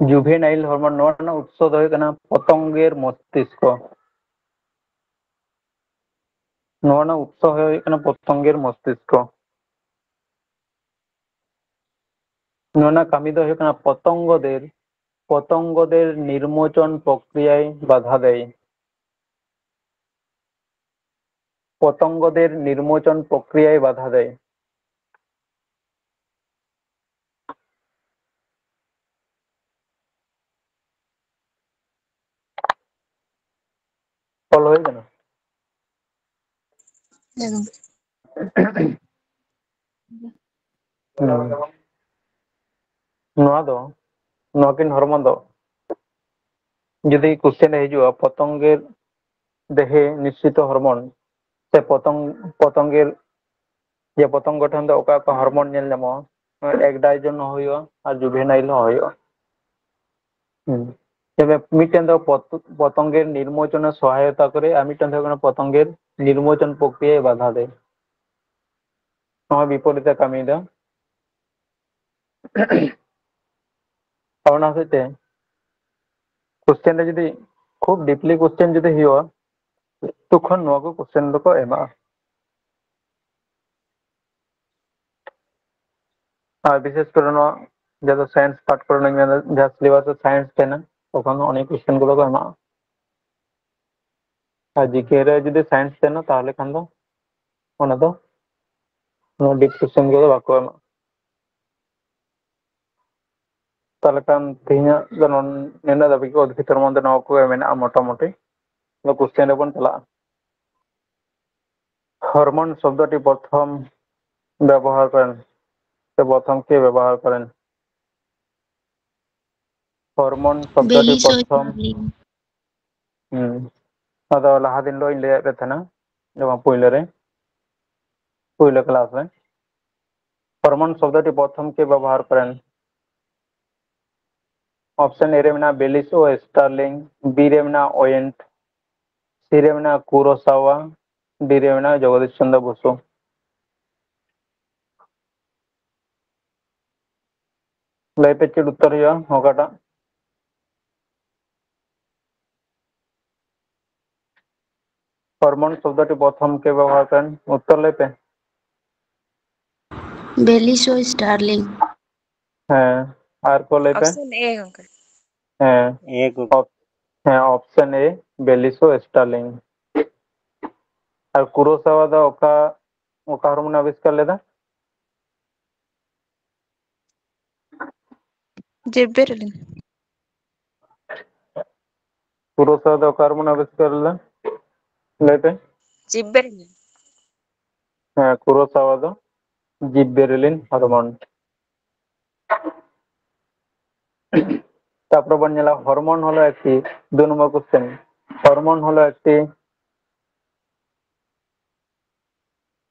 juvenile hormone note ना उत्स दो कना पतंगेर मस्तिष्क नोट ना उत्स है कना पतंगेर मस्तिष्क नोट ना कामी दो है कना पतंगदेर निर्मोचन प्रक्रियाय बाधा देय पतंगदेर निर्मोचन प्रक्रियाय बाधा देय फॉलो है ना नोआ दो नोकिन हॉर्मोन दो यदि क्वेश्चन हिजुआ पतंगेर देहे निश्चित हॉर्मोन से पतंगेर जे पतंग गठन दो ओका को हॉर्मोन नेल नामो एक डाइजन होयो और जुवेनाइल होयो तबे मिटेन दो पतंगेर निर्मोचन सहायता करे और मिटेन दो पतंगेर निर्मोचन प्रक्रिया बाधा दे नोआ विपरीत कामी दा और हते क्वेश्चन यदि खूब डीपली क्वेश्चन यदि हुआ तखन नोआ को क्वेश्चन दो को एमा और विशेष कर जब साइंस पार्ट कर जहाँ सिलेबास साइंस तेना तखन अनेक क्वेश्चन गुलो को एमा और जीके रे यदि साइंस तेना ताहले खान दो ओना दो नो डीप क्वेश्चन गुलो बाको एमा ताहले खान तिहिना जनो नेना दाबी को भितर मध्य नोआ को एमेना मोटामुटी नो क्वेश्चन रे बन चला हॉर्मोन शब्दटी प्रथम व्यवहार करें तो प्रथम के व्यवहार करें हॉर्मोन शब्दटी बेली प्रथम सोइटारलिंग अदो लहा दिन लो ले रे थना जब पहिले क्लास में हॉर्मोन शब्दटी प्रथम के व्यवहार करें ऑप्शन ए रे मेना बेलिसो स्टारलिंग बी रे मेना ओएंट सी रे मेना कुरोसावा डी रे मेना जगदीश चंद्र बसु लय पे चेड उत्तर हुआ होगाटा हॉर्मोन शब्दटी प्रथम के व्यवहार करें उत्तर लय पे बेली सो स्टारलिंग हैं आर को लय पे ऑप्शन ए गंके हैं एक ऑप्शन ए बेलिसो स्टारलिंग और कुरोसावा दा ओका ओका हार्मोन आविष्कार लेदा जिबेरेलिन कुरोसावा दा ओका हार्मोन आविष्कार लेदा लय पे जिबेरेलिन कुरोसावा दा जिबेरेलिन हार्मोन তারপর বলছিলা হরমোন হলো একটি 2 নম্বর কোশ্চেন হরমোন হলো একটি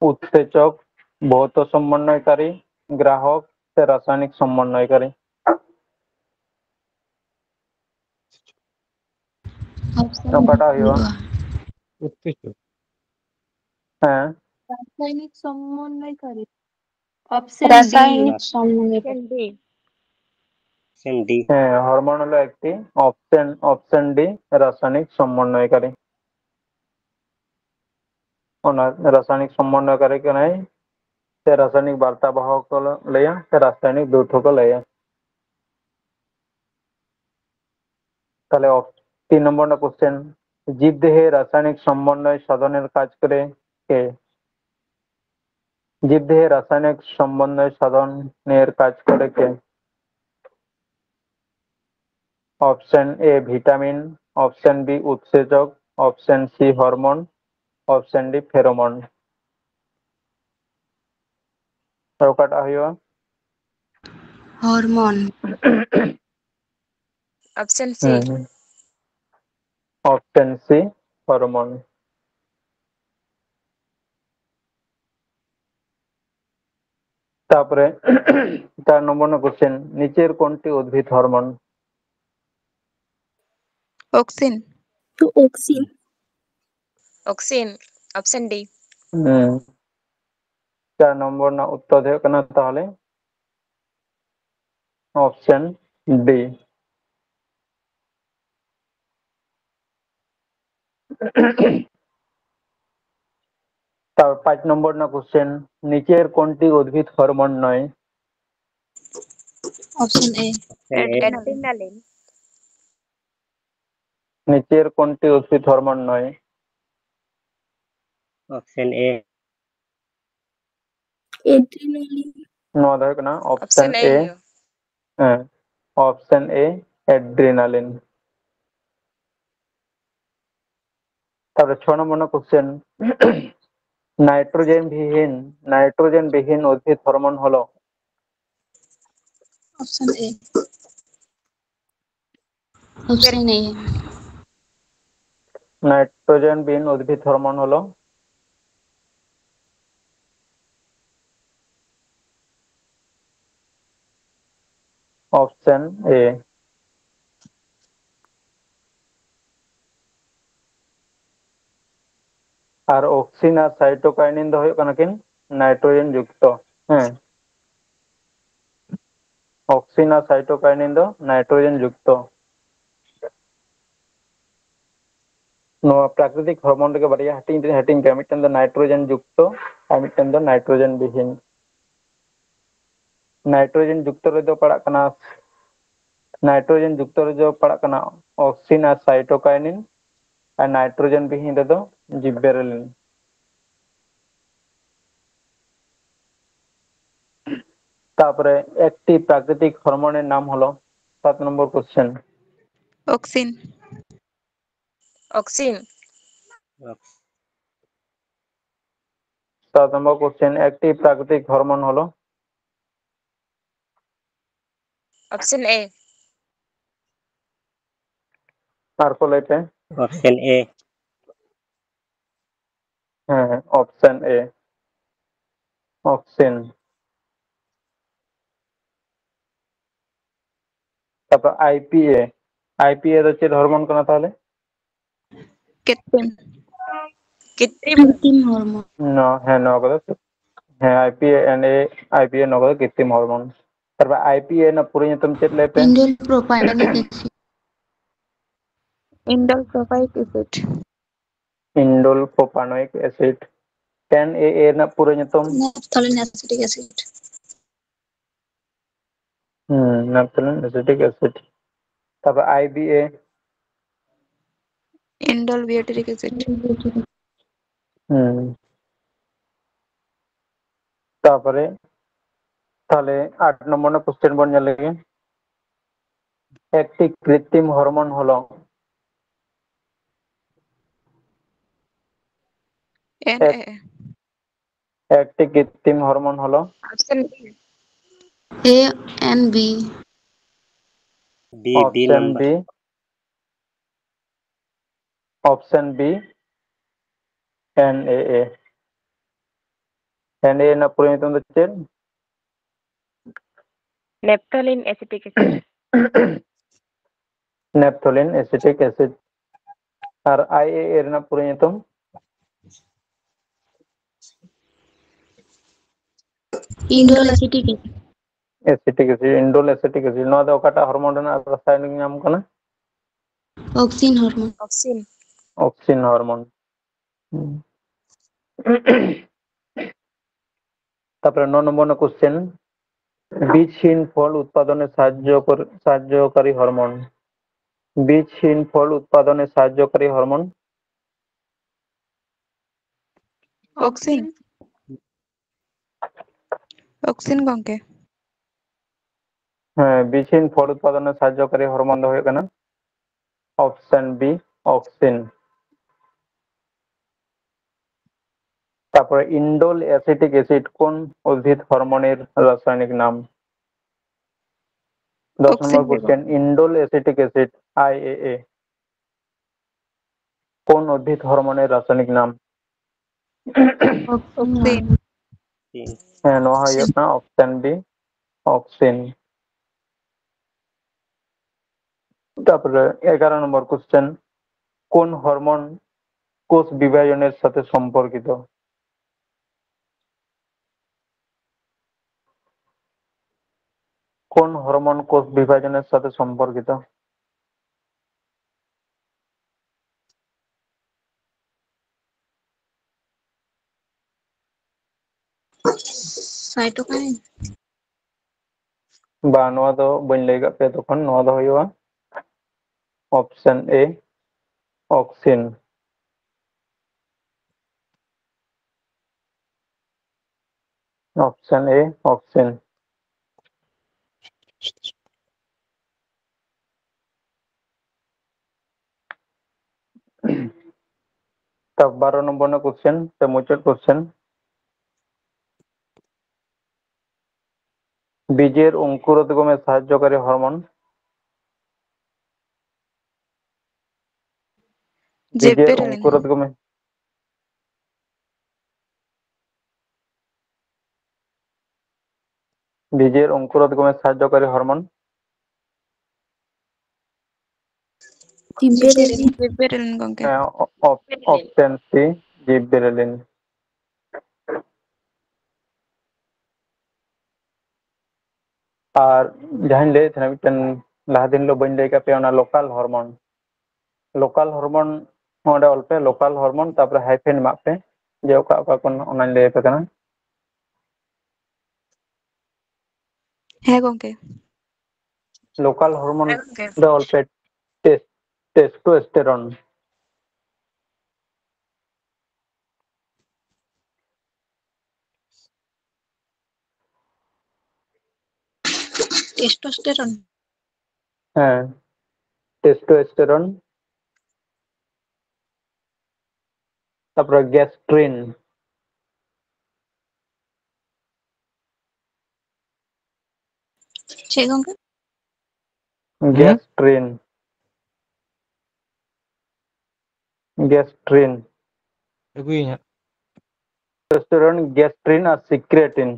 উৎসেচক ভৌত সমন্বয়কারী গ্রাহক রাসায়নিক সমন্বয়কারী নৌকাটা হইব उत्तेजक হ্যাঁ রাসায়নিক সমন্বয়কারী रासायनिक ऑप्शन डी ऑप्शन डी হ্যাঁ হরমোন হলো একটি অপশন ডি রাসায়নিক সমন্বয়কারী ওনা রাসায়নিক সমন্বয়কারী के नहीं से रासायनिक वार्तावाहक को लिया से रासायनिक दूतों को लिया তাহলে 3 নম্বর কোশ্চেন, জীবদেহে রাসায়নিক সমন্বয় সাধনের কাজ করে কে? জীবদেহে রাসায়নিক সমন্বয় সাধনের কাজ করে কে? Option A vitamin, option B উৎসেচক, option C hormone, option D pheromone. ওকাটা হইবা hormone. Option C. Option C hormone. তারপরে 4 নম্বর কোশ্চেন, নিচের কোনটি উদ্ভিদ হরমোন? অক্সিন। তো অক্সিন। অক্সিন। Option D. 4 নম্বর উত্তর হয়ে কানা তাহলে অপশন ডি। তারপর 5 নম্বর কোশ্চেন, নিচের কোনটি উদ্ভিদ হরমোন নয়? Option A. অ্যাড্রিনালিন। নিচের কোনটি উদ্ভিদ হরমোন নয়? Option A. এড্রিনালিন। নয় হয়ে কানা অপশন অপশন এ। এ। হ্যাঁ, অপশন এ অ্যাড্রিনালিন। তারপরে 6 নম্বর কোশ্চেন, নাইট্রোজেন বিহীন উদ্ভিদ হরমোন হলো? Option A. Option A. Nitrogen বিহীন উদ্ভিদ হরমোন হলো? Option A. আর অক্সিন আর সাইটোকাইনিন দো হয়ে কানা কিন নাইট্রোজেন যুক্ত। হ্যাঁ, অক্সিন আর সাইটোকাইনিন দো নাইट्रोजन যুক্ত। प्राकृतिक हॉर्मोन के बारे हटिंग के मिटन दो नाइट्रोजन युक्त और मिटन दो नाइट्रोजन विहीन। नाइट्रोजन युक्त रे दो पड़ा कना नाइट्रोजन युक्त रे जो पड़ा कना ऑक्सीन और साइटोकाइनिन और नाइट्रोजन विहीन रे दो जिब्बेरेलिन। তারপরে একটি প্রাকৃতিক হরমোনের নাম হলো 7 নম্বর কোশ্চেন। অক্সিন। অক্সিন। 7 নম্বর কোশ্চেন, একটি প্রাকৃতিক হরমোন হলো? অপশন এ। তারপর এটা ऑप्शन ए। হ্যাঁ, অপশন এ অক্সিন। তারপর আইপিএ, আইপিএ এর হচ্ছে হরমোন কোন তাহলে? কৃত্রিম। কৃত্রিম। কৃত্রিম হরমোন। না, হ্যাঁ নগদ, হ্যাঁ আইপিএ এন এ আইপিএ নগদ কৃত্রিম হরমোন। তারপর আইপিএ না পুরো নিয়ম চেট লেপে indole propionic acid. Indole propionic acid. Indole propanoic acid. N A না পুরো নিয়ম naphthalene acetic acid. Naphthalene acetic acid. তারপর আইবিএ ইন্ডোল বিউটারিক অ্যাসিড। তারপরে তাহলে 8 নম্বর কোশ্চেন বন লেগে, একটি কৃত্রিম হরমোন হলো? N A. একটি কৃত্রিম হরমোন হলো? Option B. A N B. B B option नंबर। B. Option B N A. N A না পুরো নিয়ম চেট naphthalene acetic acid. Naphthalene acetic acid. আর আইএ এর না পুরো নিয়ম indole acetic acetic acid, indole acetic acid. নয় ওকাটা হরমোন না রাসায়নিক নাম কানা? Auxin hormone. Auxin. Auxin hormone. তারপরে 9 নম্বর কোশ্চেন, বীজহীন ফল উৎপাদনে সাহায্যকারী হরমোন? বীজহীন ফল উৎপাদনে সাহায্যকারী হরমোন? অক্সিন অক্সিন গᱚᱝᱠᱮ হ্যাঁ, বীজহীন ফল উৎপাদনে সাহায্যকারী হরমোন ᱫᱚ ᱦᱩᱭᱩᱜ ᱠᱟᱱᱟ অপশন বি, অক্সিন। তারপরে ইন্ডোল অ্যাসিটিক অ্যাসিড কোন উদ্ভিদ হরমোনের রাসায়নিক নাম? 10 নম্বর question, indole acetic acid IAA কোন উদ্ভিদ হরমোনের রাসায়নিক নাম? অক্সিন হ্যাঁ, ᱱᱚᱣᱟ ᱦᱩᱭᱩᱜ ᱠᱟᱱᱟ অপশন বি, অক্সিন। তারপরে 11 নম্বর কোশ্চেন, কোন হরমোন কোষ বিভাজনের সাথে সম্পর্কিত? কোন হরমোন কোষ বিভাজনের সাথে সম্পর্কিত? সাইটোকাইন বা ᱱᱚᱣᱟ ᱫᱚ ᱵᱟᱹᱧ ᱞᱟᱹᱭ ᱠᱟᱜ ᱯᱮᱭᱟ ᱛᱚᱠᱷᱚᱱ, ᱱᱚᱣᱟ ᱫᱚ ᱦᱩᱭᱩᱜᱼᱟ option A, auxin. Option A, auxin. তা 12 নম্বর না কোশ্চেন, তা মুচাদ কোশ্চেন, বীজের অঙ্কুরোদ্গমে সাহায্যকারী হরমোন? বীজের জেব্বেরেলিন অঙ্কুরোদ্গমে বীজের অঙ্কুরোদ্গমে সাহায্যকারী হরমোন? জিব্বেরেলিন জেব্বেরেলিন গংকে হ্যাঁ, অপশন সি, জিববেরেলিন। আর ᱡᱟᱦᱟᱸᱧ ᱞᱟᱹᱭᱮᱫ ᱛᱟᱦᱮᱱᱟ ᱢᱤᱫᱴᱮᱱ ᱞᱟᱦᱟ ᱫᱤᱱ ᱦᱤᱞᱳᱜ ᱵᱟᱹᱧ ᱞᱟᱹᱭ ᱠᱟᱜ ᱯᱮᱭᱟ, ᱚᱱᱟ ᱞᱳᱠᱟᱞ ᱦᱚᱨᱢᱳᱱ। ᱞᱳᱠᱟল ᱦᱚᱨᱢᱳᱱ ᱚᱸᱰᱮ ᱚᱞ ᱯᱮ, ᱞᱳᱠᱟল ᱦᱚᱨᱢᱳᱱ, ᱛᱟᱨᱯᱚরে হাইফেন ᱮᱢᱟᱜ ᱯᱮ ᱡᱮ ᱚᱠᱟ ᱚᱠᱟ ᱠᱚ ᱚᱱᱟᱧ ᱞᱟᱹᱭ ᱟᱯᱮ ᱠᱟᱱᱟ। হ্যাঁ গংকে লোকাল হরমোন ᱫᱚ ᱚᱞ ᱯᱮ টেস্টোস্টেরন। টেস্টোস্টেরন হ্যাঁ, টেস্টোস্টেরন। তারপরে গ্যাস্ট্রিন। সে গঙ্কে গ্যাস্ট্রিন, গ্যাস্ট্রিন। টেস্টোস্টেরন, গ্যাস্ট্রিন আর সিক্রেটিন।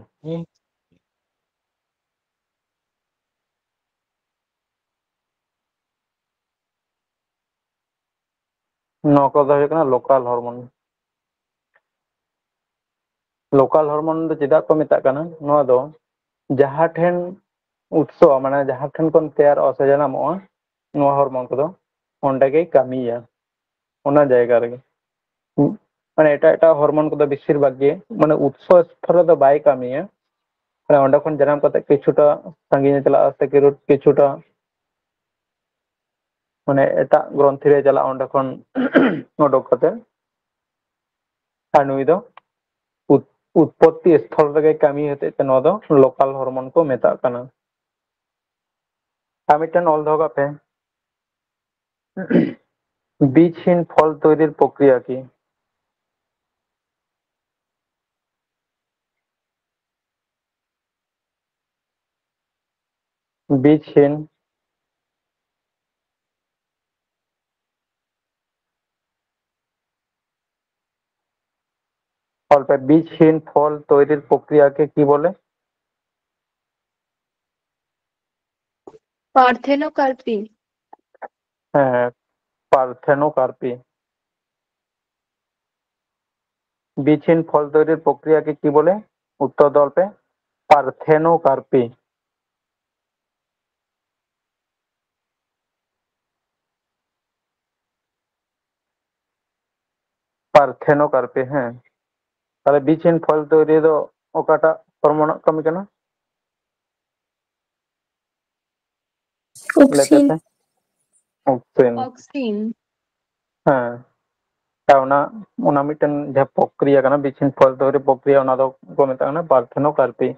ᱱᱚᱣᱟ ᱠᱚᱫᱚ ᱦᱩᱭᱩᱜ ᱠᱟᱱᱟ ᱞᱳᱠᱟল ᱦᱚᱨᱢᱳᱱ। লোকাল হরমোন ᱫᱚ ᱪᱮᱫᱟᱜ ᱠᱚ ᱢᱮᱛᱟᱜ ᱠᱟᱱᱟ? ᱱᱚᱣᱟ ᱫᱚ ᱡᱟᱦᱟᱸ ᱴᱷᱮᱱ উৎস, মানে ᱡᱟᱦᱟᱸ ᱴᱷᱮᱱ ᱠᱷᱚᱱ ᱛᱮᱭᱟᱨᱚᱜᱼᱟ ᱥᱮ ᱡᱟᱱᱟᱢᱚᱜᱼᱟ ᱱᱚᱣᱟ ᱦᱚᱨᱢᱳᱱ ᱠᱚᱫᱚ, ᱚᱸᱰᱮ ᱜᱮᱭ ᱠᱟᱹᱢᱤᱭᱟ, ᱚᱱᱟ ᱡᱟᱭᱜᱟ ᱨᱮᱜᱮ। মানে ᱮᱴᱟᱜ হরমোন ᱠᱚᱫᱚ ᱵᱮᱥᱤᱨ ভাগ ᱜᱮ মানে উৎস স্তরে ᱫᱚ ᱵᱟᱭ ᱠᱟᱹᱢᱤᱭᱟ। মানে ᱚᱸᱰᱮ ᱠᱷᱚᱱ ᱡᱟᱱᱟᱢ ᱠᱟᱛᱮ ᱠᱤᱪᱷᱩᱴᱟ ᱥᱟᱺᱜᱤᱧᱮ ᱪᱟᱞᱟᱜᱼᱟ ᱥᱮ ᱠᱤᱪᱷᱩᱴᱟ মানে ᱮᱴᱟᱜ গ্রন্থি রে ᱪᱟᱞᱟᱜᱼᱟ ᱚᱸᱰᱮ ᱠᱷᱚᱱ ᱚᱰᱚᱠ ᱠᱟᱛᱮ। আর নুই ᱫᱚ উৎপত্তি স্থল ᱨᱮᱜᱮ ᱠᱟᱹᱢᱤ ᱦᱚᱛᱮᱡ ᱛᱮ ᱱᱚᱣᱟ ᱫᱚ লোকাল হরমোন ᱠᱚ ᱢᱮᱛᱟᱜ ᱠᱟᱱᱟ। আর মিদᱴᱮᱱ ᱚᱞ ᱫᱚᱦᱚ ᱠᱟᱜ ᱯᱮ, বীজহীন ফল তৈরির প্রক্রিয়া কি? বীজহীন অল্পে বীজহীন ফল তৈরির প্রক্রিয়াকে কি বলে? পার্থেনোকার্পি হ্যাঁ, পার্থেনোকার্পি। বীজহীন ফল তৈরির প্রক্রিয়াকে কি বলে? উত্তর দাও অল্পে, পার্থেনোকার্পি। পার্থেনোকার্পি, হ্যাঁ। তাহলে বীজহীন ফল তৈরি ᱫᱚ ᱚᱠᱟᱴᱟᱜ হরমোনাᱜ ᱠᱟᱹᱢᱤ ᱠᱟᱱᱟ? অক্সিন লেখেছে অক্সিন অক্সিন হ্যাঁ ona mitten jaha প্রক্রিয়া kana বিশৃঙ্খল তৈরি প্রক্রিয়া ona do ko metag kana parthenocarpy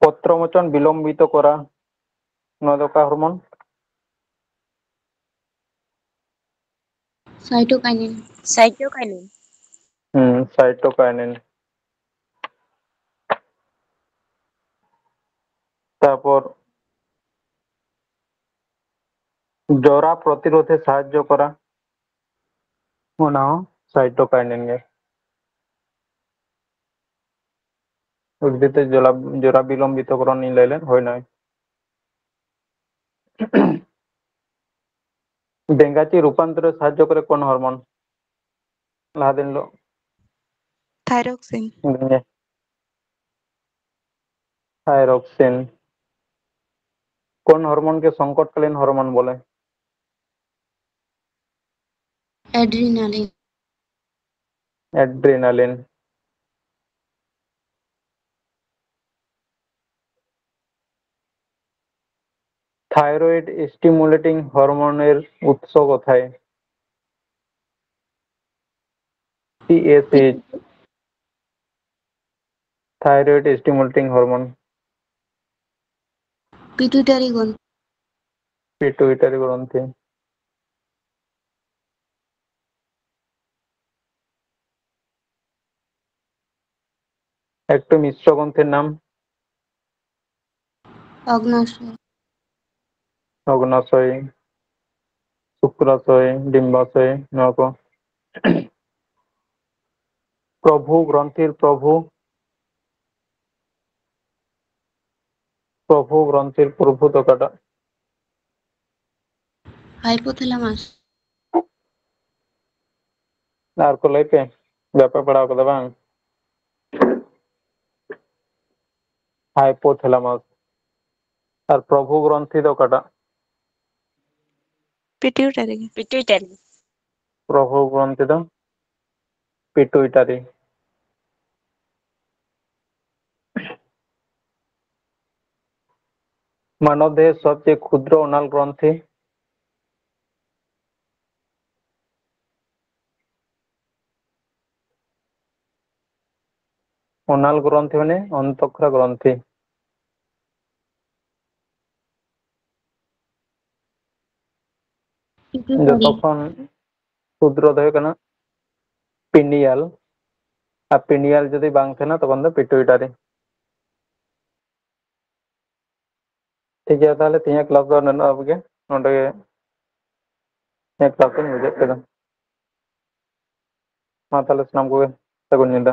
পত্রমোচন বিলম্বিত করা nova do ka hormone cytokinin cytokinin cytokinin তারপর জরা প্রতিরোধে সাহায্য করা ওনাও সাইটোকাইনিন গে উদ্ভিদের জরা বিলম্বিতকরণ নিলাইলেন হয় নয় ডেঙ্গাচি রূপান্তরে সাহায্য করে কোন হরমোন লাহা দিন লো থাইরক্সিন থাইরক্সিন কোন হরমোনকে সংকটকালীন হরমোন বলে অ্যাড্রিনালিন অ্যাড্রিনালিন থাইরয়েড স্টিমুলেটিং হরমোনের উৎস কোথায় TSH thyroid stimulating hormone pituitary গ্রন্থি পিটুইটারি গ্রন্থি একটু মিশ্র গ্রন্থির নাম অগ্নাশয় অগ্নাশয় শুক্রাশয় ডিম্বাশয় নব প্রভু গ্রন্থির প্রভু গ্রন্থির প্রভূত কাটা হাইপোথ্যালামাস আর ko laipe ব্যাপার পড়াও kada bang হাইপোথ্যালামাস আর প্রভু গ্রন্থি do কাটা পিটিউটারি পিটুইটারি প্রভু গ্রন্থি do পিটুইটারি মানবদেহের সবচেয়ে ক্ষুদ্র অনাল গ্রন্থি অনাল গ্রন্থি মানে অন্তঃক্ষরা গ্রন্থি পিটুইটারি যতক্ষণ ক্ষুদ্র দেহে কেন পিনিয়াল আর পিনিয়াল যদি বাং থাকেনা তখন তো পিটুইটারি ঠিক আছে তাহলে তিনটা class do nana abge nonde class মুজে কেদা মা তাহলে সালাম ko sagun nyinda